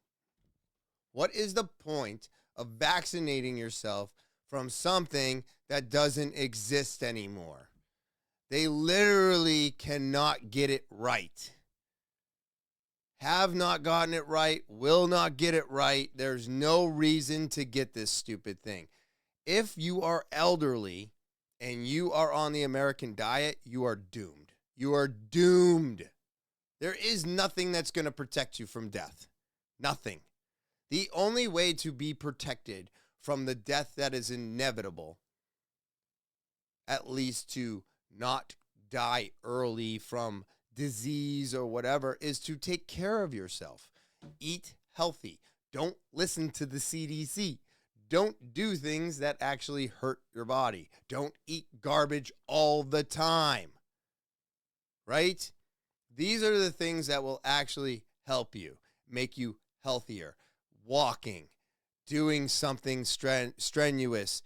What is the point of vaccinating yourself from something that doesn't exist anymore? They literally cannot get it right. Have not gotten it right, will not get it right. There's no reason to get this stupid thing. If you are elderly and you are on the American diet, you are doomed. You are doomed. There is nothing that's going to protect you from death. Nothing. The only way to be protected from the death that is inevitable, at least to not die early from disease or whatever, is to take care of yourself. Eat healthy. Don't listen to the CDC. Don't do things that actually hurt your body. Don't eat garbage all the time. Right? These are the things that will actually help you, make you healthier. Walking, doing something strenuous,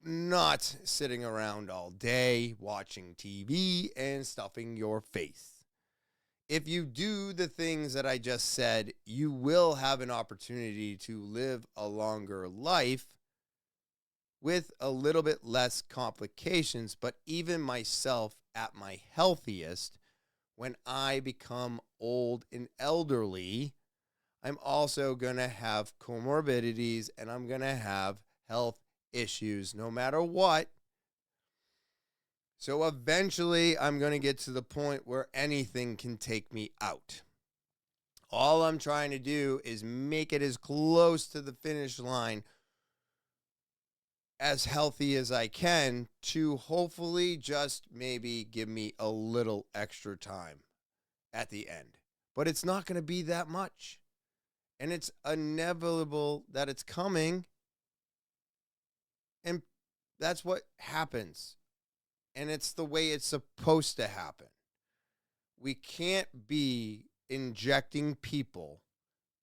not sitting around all day watching TV and stuffing your face. If you do the things that I just said, you will have an opportunity to live a longer life with a little bit less complications. But even myself at my healthiest, when I become old and elderly, I'm also going to have comorbidities and I'm going to have health issues no matter what. So eventually I'm going to get to the point where anything can take me out. All I'm trying to do is make it as close to the finish line as healthy as I can to hopefully just maybe give me a little extra time at the end. But it's not going to be that much. And it's inevitable that it's coming. And that's what happens. And it's the way it's supposed to happen. We can't be injecting people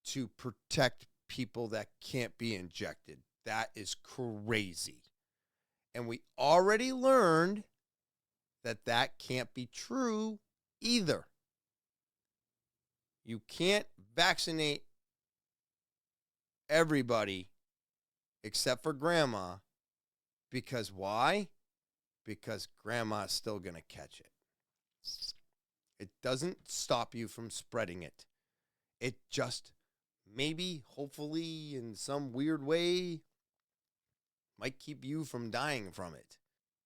to protect people that can't be injected. That is crazy. And we already learned that that can't be true either. You can't vaccinate everybody except for grandma. Because why? Because grandma's still going to catch it. It doesn't stop you from spreading it. It just maybe, hopefully, in some weird way, might keep you from dying from it.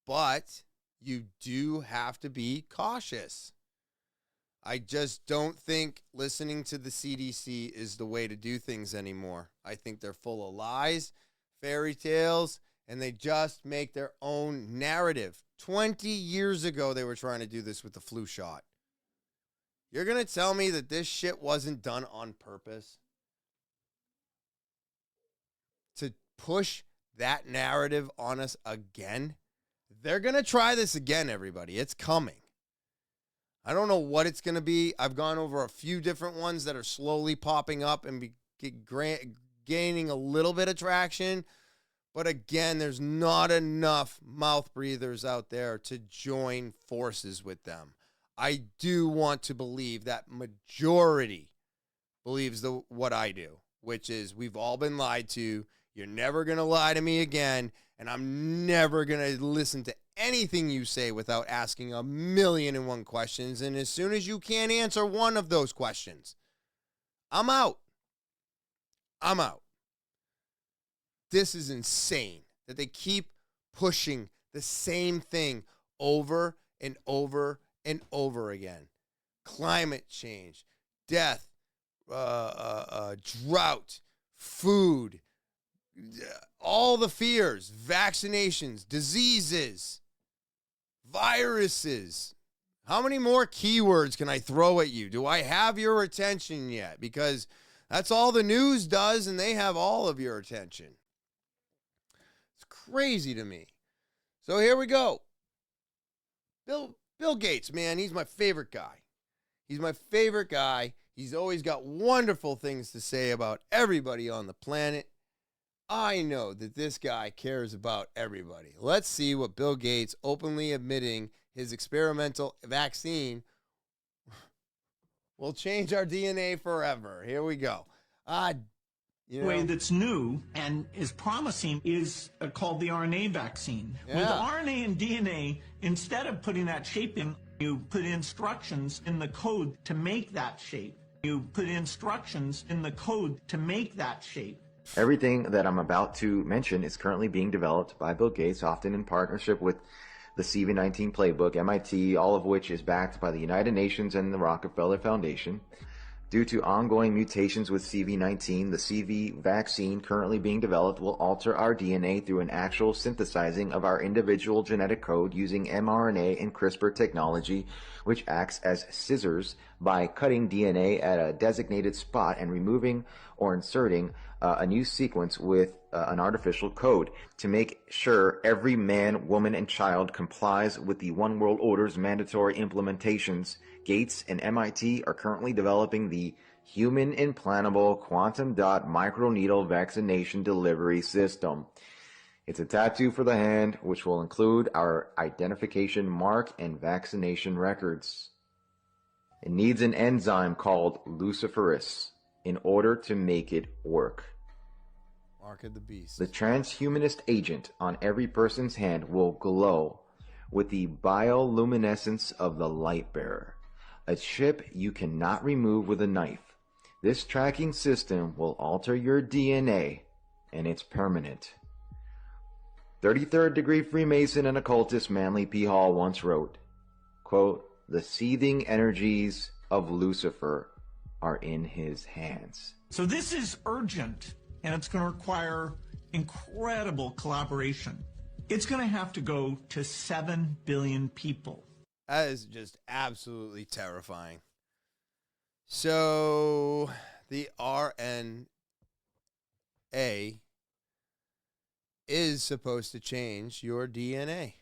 But you do have to be cautious. I just don't think listening to the CDC is the way to do things anymore. I think they're full of lies, fairy tales, and they just make their own narrative. 20 years ago, they were trying to do this with the flu shot. You're going to tell me that this shit wasn't done on purpose? To push that narrative on us again? They're going to try this again, everybody. It's coming. I don't know what it's going to be. I've gone over a few different ones that are slowly popping up and gaining a little bit of traction. But again, there's not enough mouth breathers out there to join forces with them. I do want to believe that majority believes what I do, which is we've all been lied to. You're never going to lie to me again, and I'm never going to listen to anything you say without asking 1,000,001 questions. And as soon as you can't answer one of those questions, I'm out. I'm out. This is insane that they keep pushing the same thing over and over and over again. Climate change, death, drought, food, all the fears, vaccinations, diseases, viruses. How many more keywords can I throw at you? Do I have your attention yet? Because that's all the news does, and they have all of your attention. It's crazy to me. So here we go. Bill Gates, man, he's my favorite guy. He's my favorite guy. He's always got wonderful things to say about everybody on the planet. I know that this guy cares about everybody. Let's see what Bill Gates openly admitting his experimental vaccine will change our DNA forever. Here we go. Way that's new and is promising is called the RNA vaccine. Yeah. With RNA and DNA, instead of putting that shape in, you put instructions in the code to make that shape. You put instructions in the code to make that shape. Everything that I'm about to mention is currently being developed by Bill Gates, often in partnership with the CV-19 Playbook, MIT, all of which is backed by the United Nations and the Rockefeller Foundation. Due to ongoing mutations with CV-19, the CV vaccine currently being developed will alter our DNA through an actual synthesizing of our individual genetic code using mRNA and CRISPR technology, which acts as scissors by cutting DNA at a designated spot and removing or inserting a new sequence with an artificial code to make sure every man, woman, and child complies with the One World Order's mandatory implementations. Gates and MIT are currently developing the Human Implantable Quantum Dot Microneedle Vaccination Delivery System. It's a tattoo for the hand, which will include our identification mark and vaccination records. It needs an enzyme called luciferase in order to make it work. Mark of the beast. The transhumanist agent on every person's hand will glow with the bioluminescence of the light bearer, a chip you cannot remove with a knife. This tracking system will alter your DNA, and it's permanent. 33rd degree Freemason and occultist Manly P. Hall once wrote, quote, "The seething energies of Lucifer are in his hands." So this is urgent, and it's going to require incredible collaboration. It's going to have to go to 7 billion people. That is just absolutely terrifying. So the RNA is supposed to change your DNA.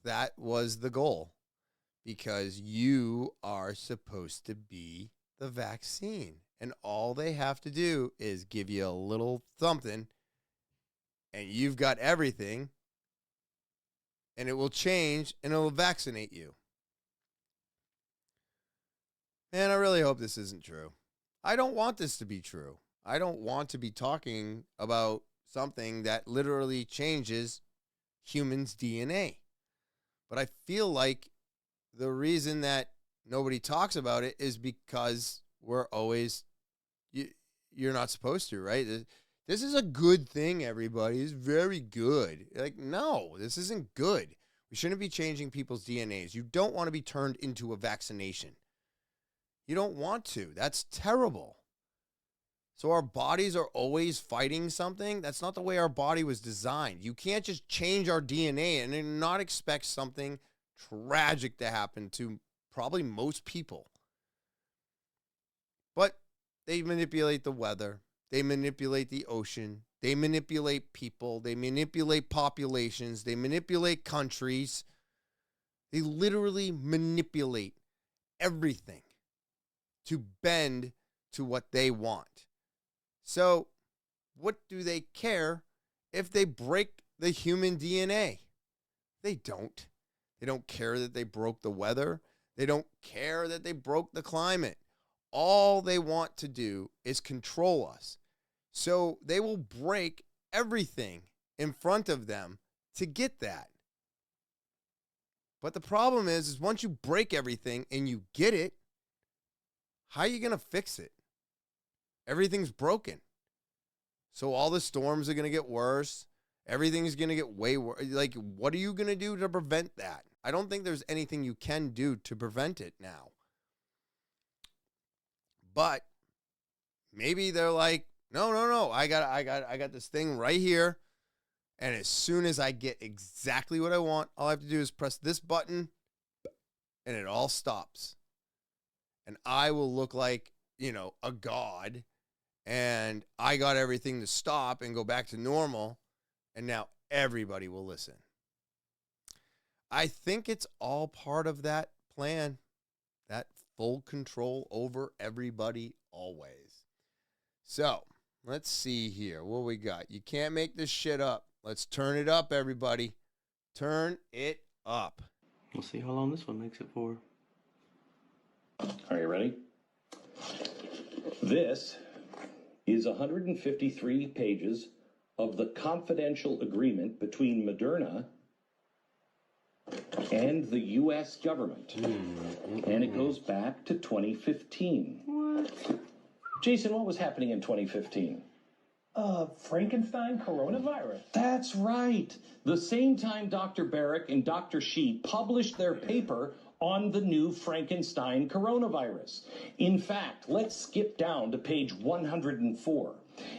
That was the goal, because you are supposed to be the vaccine. And all they have to do is give you a little something, and you've got everything, and it will change, and it will vaccinate you. Man, I really hope this isn't true. I don't want this to be true. I don't want to be talking about something that literally changes humans' DNA. But I feel like the reason that nobody talks about it is because we're always, you're not supposed to, right? This is a good thing, everybody. It's very good. Like, no, this isn't good. We shouldn't be changing people's DNAs. You don't want to be turned into a vaccination. You don't want to. That's terrible. So our bodies are always fighting something. That's not the way our body was designed. You can't just change our DNA and then not expect something tragic to happen to probably most people. But they manipulate the weather. They manipulate the ocean. They manipulate people. They manipulate populations. They manipulate countries. They literally manipulate everything to bend to what they want. So what do they care if they break the human DNA? They don't. They don't care that they broke the weather. They don't care that they broke the climate. All they want to do is control us. So they will break everything in front of them to get that. But the problem is once you break everything and you get it, how are you going to fix it? Everything's broken. So all the storms are going to get worse. Everything's going to get way worse. Like, what are you going to do to prevent that? I don't think there's anything you can do to prevent it now. But maybe they're like, no, I got this thing right here. And as soon as I get exactly what I want, all I have to do is press this button and it all stops. And I will look like, a god. And I got everything to stop and go back to normal. And now everybody will listen. I think it's all part of that plan, that full control over everybody always. So let's see here. What we got? You can't make this shit up. Let's turn it up, everybody. Turn it up. We'll see how long this one makes it for. Are you ready? This is 153 pages of the confidential agreement between Moderna and the U.S. government. And it goes back to 2015. What? Jason, what was happening in 2015? Frankenstein coronavirus. That's right. The same time Dr. Barrick and Dr. Shi published their paper on the new Frankenstein coronavirus. In fact, let's skip down to page 104.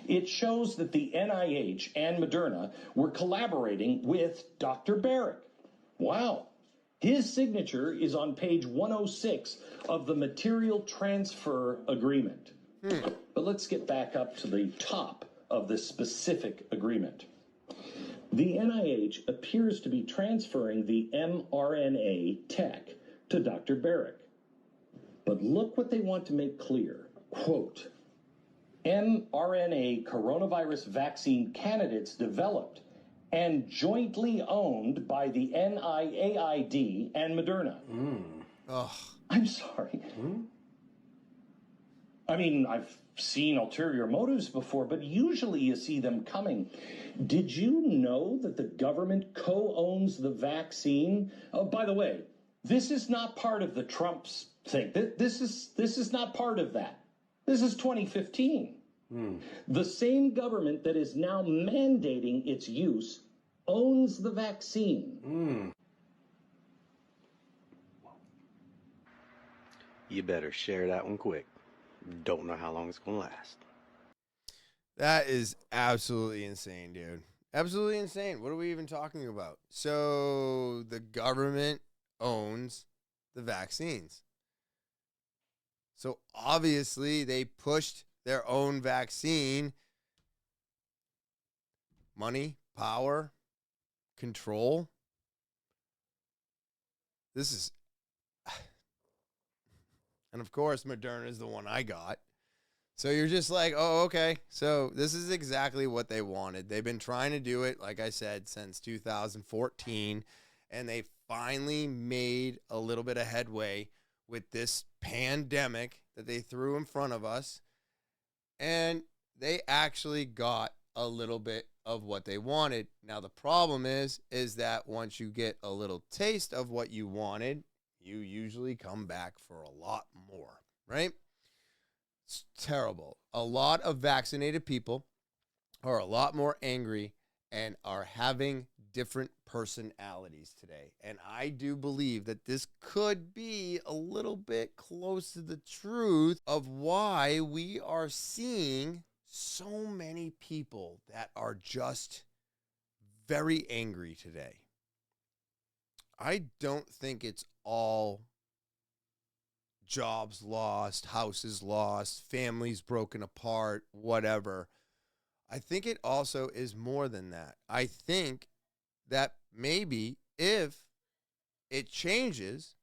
It shows that the NIH and Moderna were collaborating with Dr. Barrick. Wow. His signature is on page 106 of the Material Transfer Agreement. But let's get back up to the top of the specific agreement. The NIH appears to be transferring the mRNA tech to Dr. Barrick. But look what they want to make clear. Quote, mRNA coronavirus vaccine candidates developed and jointly owned by the NIAID and Moderna. I'm sorry. I mean, I've seen ulterior motives before, but usually you see them coming. Did you know that the government co-owns the vaccine? Oh, by the way, this is not part of the Trump's thing. This is not part of that. This is 2015. The same government that is now mandating its use owns the vaccine. You better share that one quick. Don't know how long it's going to last. That is absolutely insane, dude. Absolutely insane. What are we even talking about? So the government owns the vaccines. So obviously they pushed their own vaccine. Money, power, control. This is... And of course, Moderna is the one I got. So you're just like, oh, okay. So this is exactly what they wanted. They've been trying to do it, like I said, since 2014. And they finally made a little bit of headway with this pandemic that they threw in front of us. And they actually got a little bit of what they wanted. Now, the problem is that once you get a little taste of what you wanted, you usually come back for a lot more, right? It's terrible. A lot of vaccinated people are a lot more angry and are having different personalities today. And I do believe that this could be a little bit close to the truth of why we are seeing so many people that are just very angry today. I don't think it's all jobs lost, houses lost, families broken apart, whatever. I think it also is more than that. I think that maybe if it changes,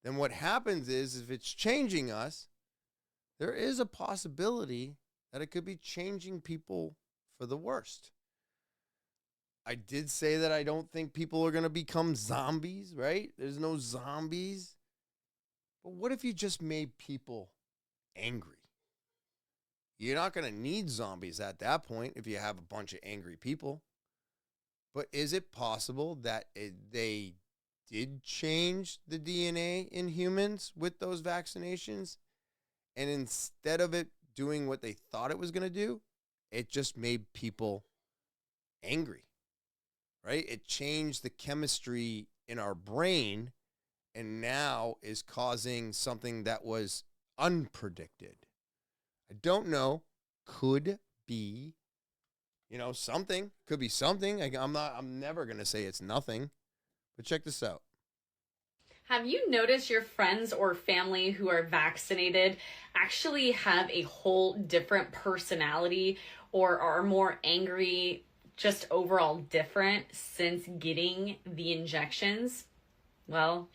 then what happens is if it's changing us, there is a possibility that it could be changing people for the worst. I did say that I don't think people are going to become zombies, right? There's no zombies. But what if you just made people angry? You're not going to need zombies at that point if you have a bunch of angry people. But is it possible that they did change the DNA in humans with those vaccinations? And instead of it doing what they thought it was going to do, it just made people angry. Right? It changed the chemistry in our brain and now is causing something that was unpredicted. I don't know. Could be, something. Could be something. I'm never going to say it's nothing. But check this out. Have you noticed your friends or family who are vaccinated actually have a whole different personality or are more angry, just overall different since getting the injections? Well,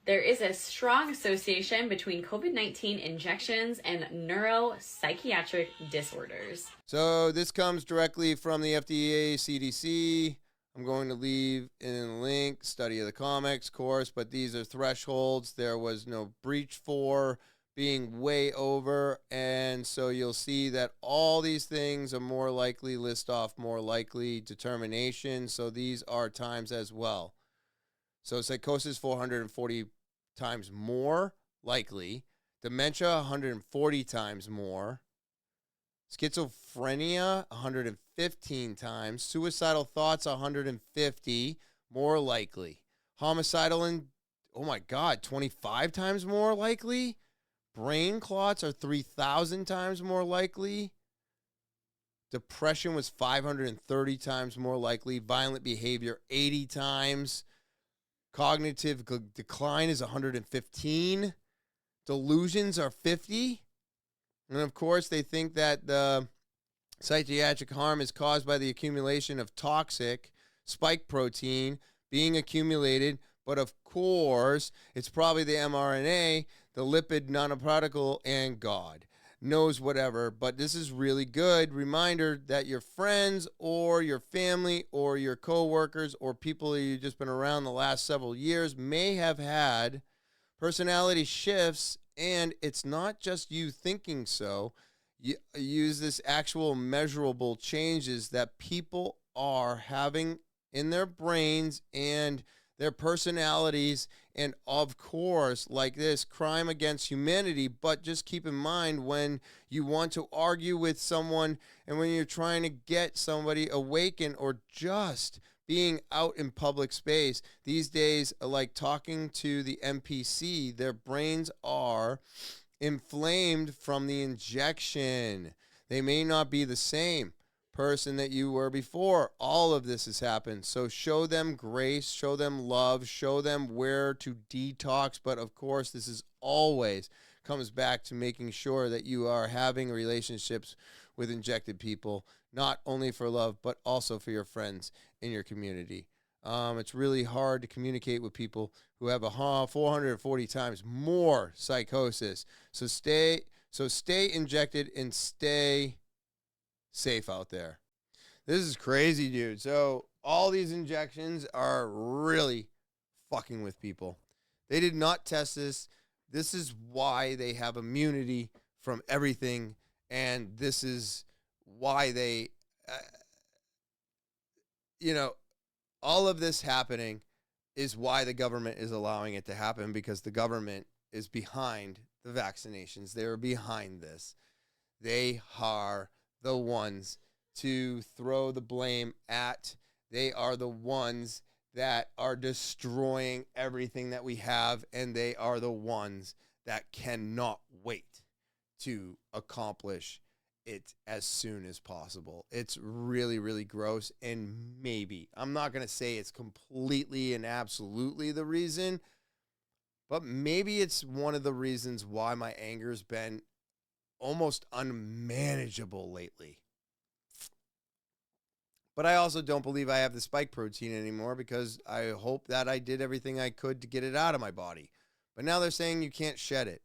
there is a strong association between COVID-19 injections and neuropsychiatric disorders. So this comes directly from the FDA, CDC. I'm going to leave in a link, study of the comics course, but these are thresholds. There was no breach for being way over, and so you'll see that all these things are more likely, list off more likely determination. So these are times as well. So psychosis 440 times more likely, dementia 140 times more, schizophrenia 115 times, suicidal thoughts 150 more likely, homicidal and 25 times more likely, brain clots are 3,000 times more likely, depression was 530 times more likely, violent behavior 80 times, cognitive decline is 115. Delusions are 50. And of course, they think that the psychiatric harm is caused by the accumulation of toxic spike protein being accumulated. But of course, it's probably the mRNA, the lipid nanoparticle, and God knows whatever. But this is really good reminder that your friends or your family or your coworkers or people that you've just been around the last several years may have had personality shifts, and it's not just you thinking so. You use this actual measurable changes that people are having in their brains and their personalities, and of course, like this, crime against humanity. But just keep in mind, when you want to argue with someone and when you're trying to get somebody awakened or just being out in public space, these days, like talking to the NPC, their brains are inflamed from the injection. They may not be the same person that you were before. All of this has happened. So show them grace, show them love, show them where to detox. But of course, this is always comes back to making sure that you are having relationships with injected people, not only for love, but also for your friends in your community. It's really hard to communicate with people who have 440 times more psychosis. So stay injected and stay safe out there. This is crazy, dude. So all these injections are really fucking with people. They did not test this. This is why they have immunity from everything, and this is why they, all of this happening is why the government is allowing it to happen, because the government is behind the vaccinations. They're behind this. They are the ones to throw the blame at. They are the ones that are destroying everything that we have, and they are the ones that cannot wait to accomplish it as soon as possible. It's really, really gross, and maybe, I'm not going to say it's completely and absolutely the reason, but maybe it's one of the reasons why my anger's been almost unmanageable lately. But I also don't believe I have the spike protein anymore, because I hope that I did everything I could to get it out of my body. But now they're saying you can't shed it.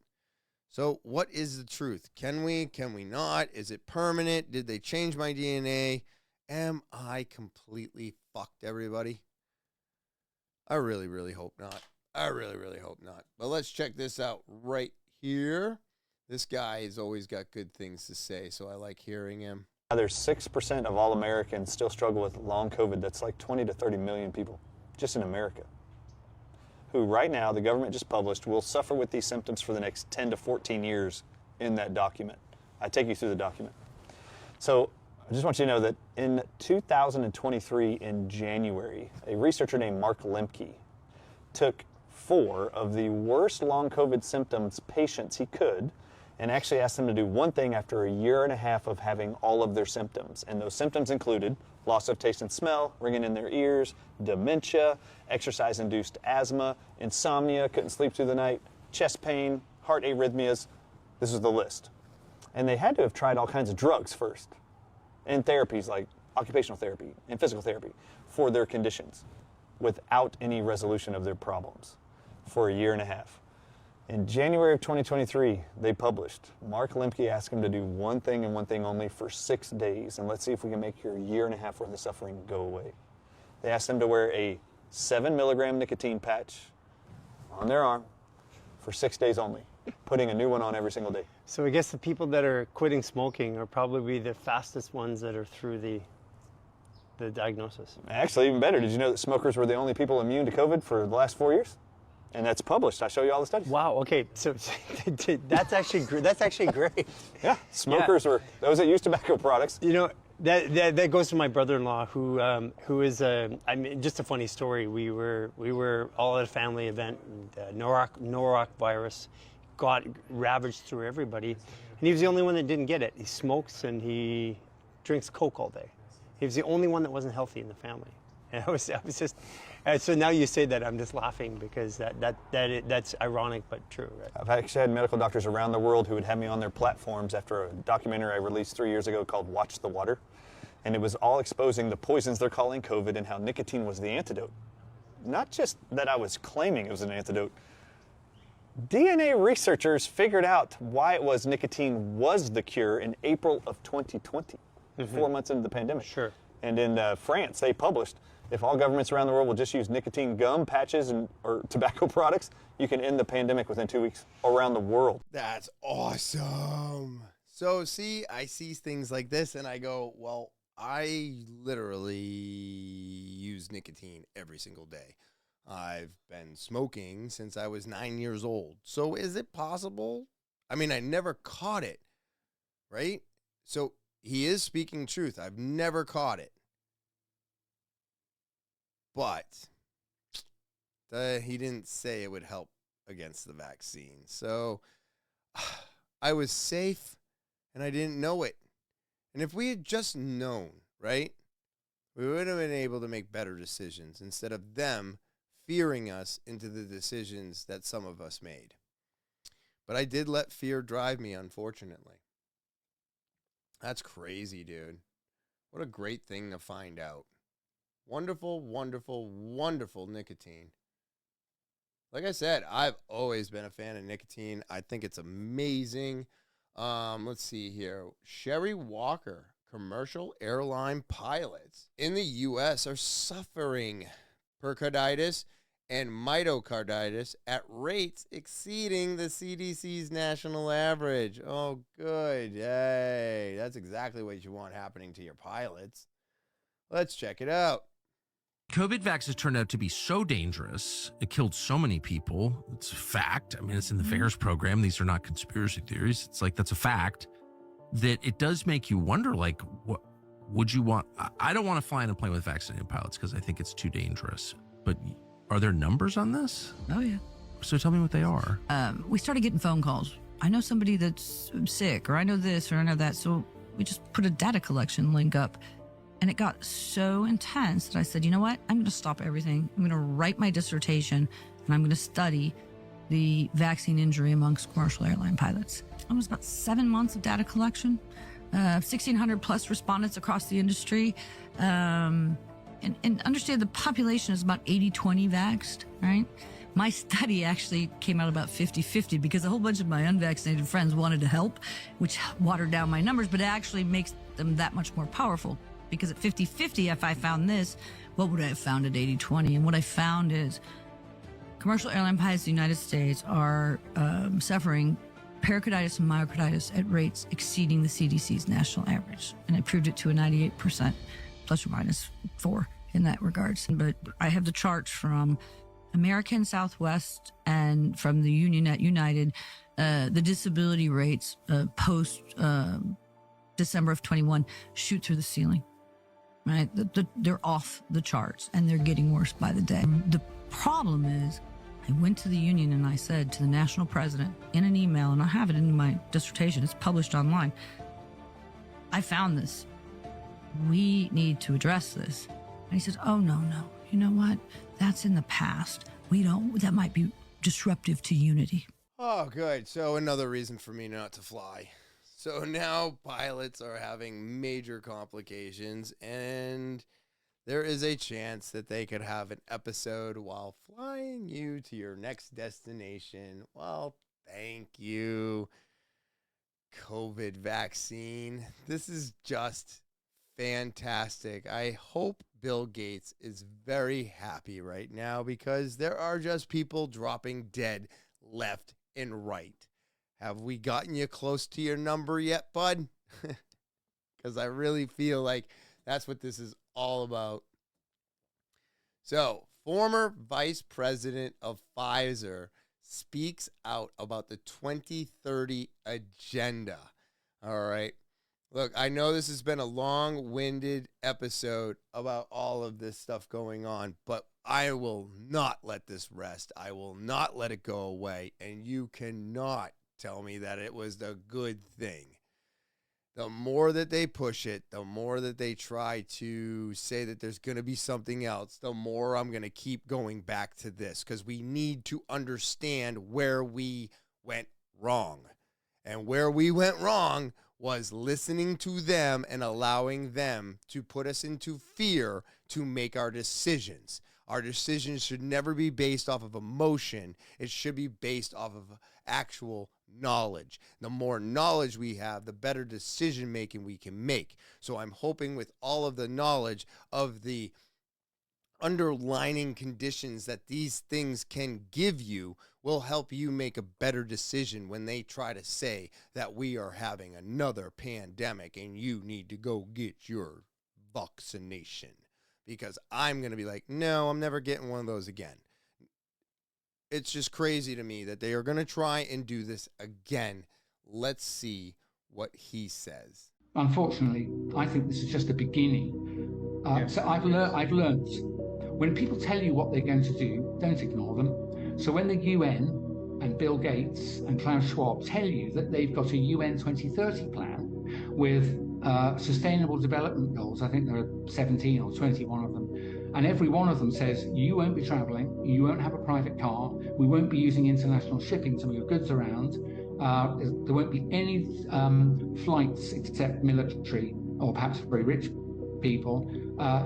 So what is the truth? Can we not? Is it permanent? Did they change my DNA? Am I completely fucked, everybody? I really, really hope not. I really, really hope not. But let's check this out right here. This guy has always got good things to say, so I like hearing him. There's 6% of all Americans still struggle with long COVID. That's like 20 to 30 million people just in America, who right now, the government just published, will suffer with these symptoms for the next 10 to 14 years in that document. I take you through the document. So I just want you to know that in 2023, in January, a researcher named Mark Lemke took 4 of the worst long COVID symptoms patients he could, and actually asked them to do one thing after a year and a half of having all of their symptoms. And those symptoms included loss of taste and smell, ringing in their ears, dementia, exercise-induced asthma, insomnia, couldn't sleep through the night, chest pain, heart arrhythmias. This was the list. And they had to have tried all kinds of drugs first, and therapies like occupational therapy and physical therapy for their conditions. without any resolution of their problems for a year and a half. In January of 2023, they published, Mark Lemke asked him to do one thing and one thing only for 6 days, and let's see if we can make your year and a half worth of suffering go away. They asked him to wear a 7 milligram nicotine patch on their arm for 6 days only, putting a new one on every single day. So I guess the people that are quitting smoking are probably the fastest ones that are through the diagnosis. Actually, even better, did you know that smokers were the only people immune to COVID for the last 4 years? And that's published. I show you all the studies. Wow. Okay. So that's actually great. Yeah. Smokers were those that use tobacco products. You know, that goes to my brother-in-law, who is I mean, just a funny story. We were all at a family event, and norovirus got ravaged through everybody, and he was the only one that didn't get it. He smokes and he drinks Coke all day. He was the only one that wasn't healthy in the family. And I was just, so now you say that, I'm just laughing because that's ironic but true, right? I've actually had medical doctors around the world who would have me on their platforms after a documentary I released 3 years ago called Watch the Water. And it was all exposing the poisons they're calling COVID and how nicotine was the antidote. Not just that I was claiming it was an antidote. DNA researchers figured out why it was nicotine was the cure in April of 2020, 4 months into the pandemic. Sure. And in France, they published, if all governments around the world will just use nicotine gum, patches, or tobacco products, you can end the pandemic within 2 weeks around the world. That's awesome. So, see, I see things like this and I go, well, I literally use nicotine every single day. I've been smoking since I was 9 years old. So is it possible? I mean, I never caught it, right? So he is speaking truth. I've never caught it. But he didn't say it would help against the vaccine. So I was safe and I didn't know it. And if we had just known, right, we would have been able to make better decisions instead of them fearing us into the decisions that some of us made. But I did let fear drive me, unfortunately. That's crazy, dude. What a great thing to find out. Wonderful, wonderful, wonderful nicotine. Like I said, I've always been a fan of nicotine. I think it's amazing. Let's see here. Sherry Walker, commercial airline pilots in the U.S. are suffering pericarditis and myocarditis at rates exceeding the CDC's national average. Oh, good. Yay. That's exactly what you want happening to your pilots. Let's check it out. COVID vaccines turned out to be so dangerous. It killed so many people. It's a fact. I mean, it's in the VAERS program. These are not conspiracy theories. It's like, that's a fact. That it does make you wonder, like, what would you want? I don't want to fly in a plane with vaccinated pilots because I think it's too dangerous. But are there numbers on this? Oh, yeah. So tell me what they are. We started getting phone calls. I know somebody that's sick, or I know this, or I know that. So we just put a data collection link up. And it got so intense that I said, you know what? I'm going to stop everything. I'm going to write my dissertation, and I'm going to study the vaccine injury amongst commercial airline pilots. It was about 7 months of data collection, 1,600 plus respondents across the industry. And understand the population is about 80-20 vaxxed, right? My study actually came out about 50-50 because a whole bunch of my unvaccinated friends wanted to help, which watered down my numbers, but it actually makes them that much more powerful. Because at 50-50, if I found this, what would I have found at 80-20? And what I found is commercial airline pilots in the United States are suffering pericarditis and myocarditis at rates exceeding the CDC's national average. And I proved it to a 98%, plus or minus 4 in that regards. But I have the charts from American, Southwest, and from the Union at United, the disability rates post December of 21 shoot through the ceiling. Right? They're off the charts and they're getting worse by the day. The problem is I went to the union and I said to the national president in an email, and I have it in my dissertation, it's published online. I found this. We need to address this. And he said, oh, no. You know what? That's in the past. That might be disruptive to unity. Oh, good. So another reason for me not to fly. So now pilots are having major complications, and there is a chance that they could have an episode while flying you to your next destination. Well, thank you, COVID vaccine. This is just fantastic. I hope Bill Gates is very happy right now because there are just people dropping dead left and right. Have we gotten you close to your number yet, bud? Because I really feel like that's what this is all about. So, former vice president of Pfizer speaks out about the 2030 agenda. All right. Look, I know this has been a long-winded episode about all of this stuff going on, but I will not let this rest. I will not let it go away, and you cannot tell me that it was a good thing. The more that they push it, the more that they try to say that there's going to be something else, the more I'm going to keep going back to this because we need to understand where we went wrong. And where we went wrong was listening to them and allowing them to put us into fear to make our decisions. Our decisions should never be based off of emotion. It should be based off of actual knowledge. The more knowledge we have, the better decision making we can make. So I'm hoping with all of the knowledge of the underlining conditions that these things can give you will help you make a better decision when they try to say that we are having another pandemic and you need to go get your vaccination. Because I'm going to be like, no, I'm never getting one of those again. It's just crazy to me that they are going to try and do this again. Let's see what he says. Unfortunately, I think this is just the beginning. So I've learned when people tell you what they're going to do, don't ignore them. So when the UN and Bill Gates and Klaus Schwab tell you that they've got a UN 2030 plan with sustainable development goals, I think there are 17 or 21 of them, and every one of them says you won't be traveling, you won't have a private car, we won't be using international shipping to move goods around, there won't be any flights except military or perhaps very rich people.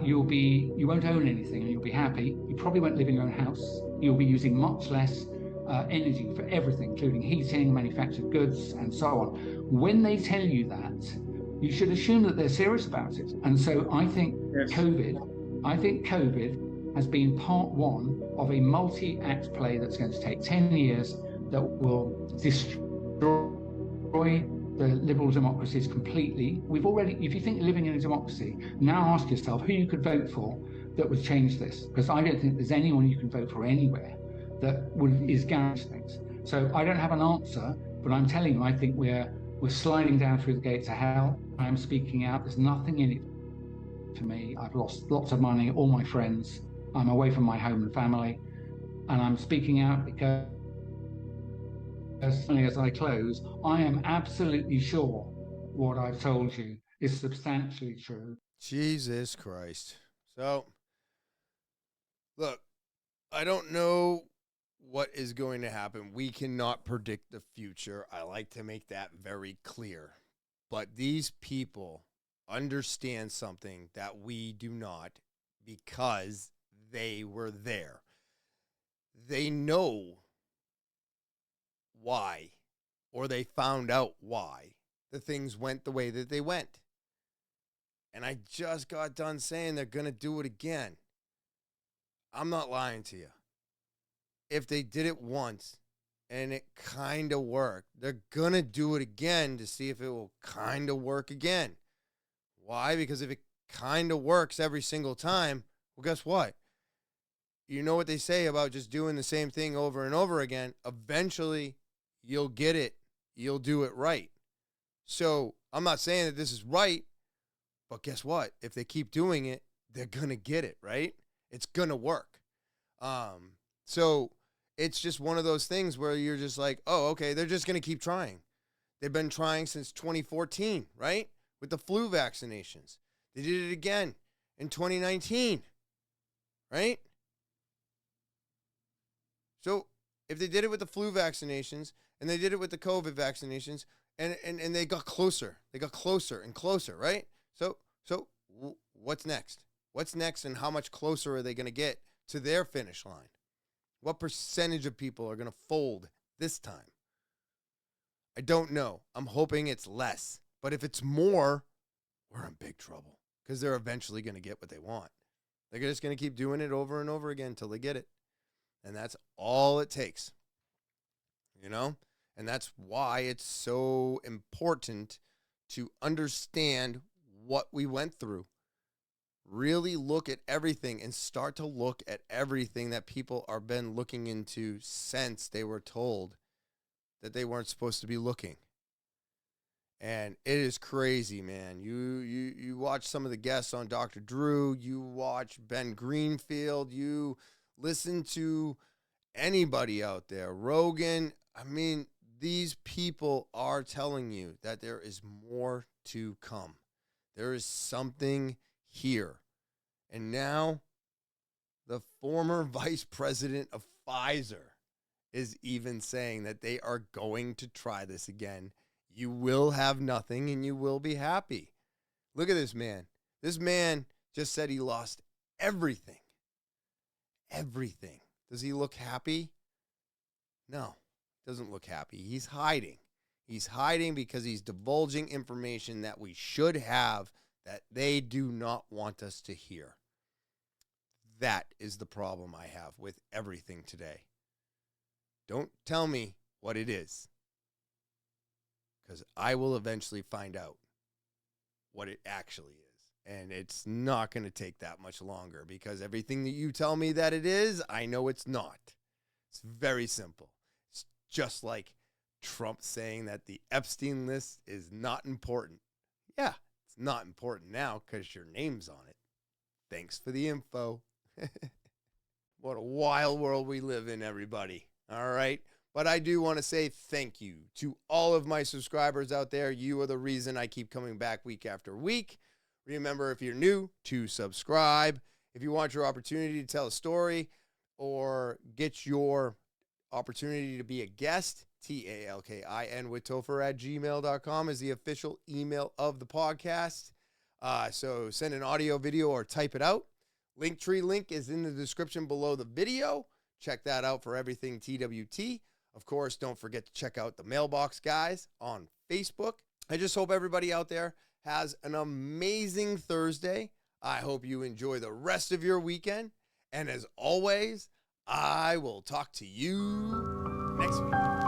You won't own anything and you'll be happy. You probably won't live in your own house. You'll be using much less energy for everything, including heating, manufactured goods, and so on. When they tell you that, you should assume that they're serious about it. And so I think COVID has been part one of a multi-act play that's going to take 10 years that will destroy the liberal democracies completely. We've already, if you think living in a democracy, now ask yourself who you could vote for that would change this. Because I don't think there's anyone you can vote for anywhere that is guaranteed things. So I don't have an answer, but I'm telling you, I think we're sliding down through the gates of hell. I'm speaking out. There's nothing in it for me. I've lost lots of money, all my friends. I'm away from my home and family. And I'm speaking out because, as I close, I am absolutely sure what I've told you is substantially true. Jesus Christ. So, look, I don't know what is going to happen. We cannot predict the future. I like to make that very clear. But these people understand something that we do not because they were there. They know why, or they found out why the things went the way that they went. And I just got done saying they're going to do it again. I'm not lying to you. If they did it once and it kind of worked, they're going to do it again to see if it will kind of work again. Why? Because if it kind of works every single time, well, guess what? You know what they say about just doing the same thing over and over again. Eventually, you'll get it. You'll do it right. So I'm not saying that this is right, but guess what? If they keep doing it, they're going to get it, right? It's going to work. So it's just one of those things where you're just like, oh, okay, they're just going to keep trying. They've been trying since 2014, right? With the flu vaccinations. They did it again in 2019, right? So if they did it with the flu vaccinations and they did it with the COVID vaccinations and they got closer and closer, right? So what's next? What's next, and how much closer are they going to get to their finish line? What percentage of people are going to fold this time? I don't know. I'm hoping it's less. But if it's more, we're in big trouble because they're eventually going to get what they want. They're just going to keep doing it over and over again until they get it. And that's all it takes. You know? And that's why it's so important to understand what we went through. Really look at everything and start to look at everything that people are been looking into since they were told that they weren't supposed to be looking. And it is crazy, man. You watch some of the guests on Dr. Drew, you watch Ben Greenfield, you listen to anybody out there, Rogan. I mean, these people are telling you that there is more to come. There is something here. And now the former vice president of Pfizer is even saying that they are going to try this again. You will have nothing and you will be happy. Look at this man. This man just said he lost everything. Everything. Does he look happy? No, doesn't look happy. He's hiding. He's hiding because he's divulging information that we should have that they do not want us to hear. That is the problem I have with everything today. Don't tell me what it is, because I will eventually find out what it actually is. And it's not going to take that much longer, because everything that you tell me that it is, I know it's not. It's very simple. It's just like Trump saying that the Epstein list is not important. Yeah, it's not important now because your name's on it. Thanks for the info. What a wild world we live in, everybody. All right. But I do want to say thank you to all of my subscribers out there. You are the reason I keep coming back week after week. Remember, if you're new, to subscribe. If you want your opportunity to tell a story or get your opportunity to be a guest, talkinwithtopher@gmail.com is the official email of the podcast. So send an audio, video, or type it out. Linktree link is in the description below the video. Check that out for everything TWT. Of course, don't forget to check out the MailBox Guys on Facebook. I just hope everybody out there has an amazing Thursday. I hope you enjoy the rest of your weekend. And as always, I will talk to you next week.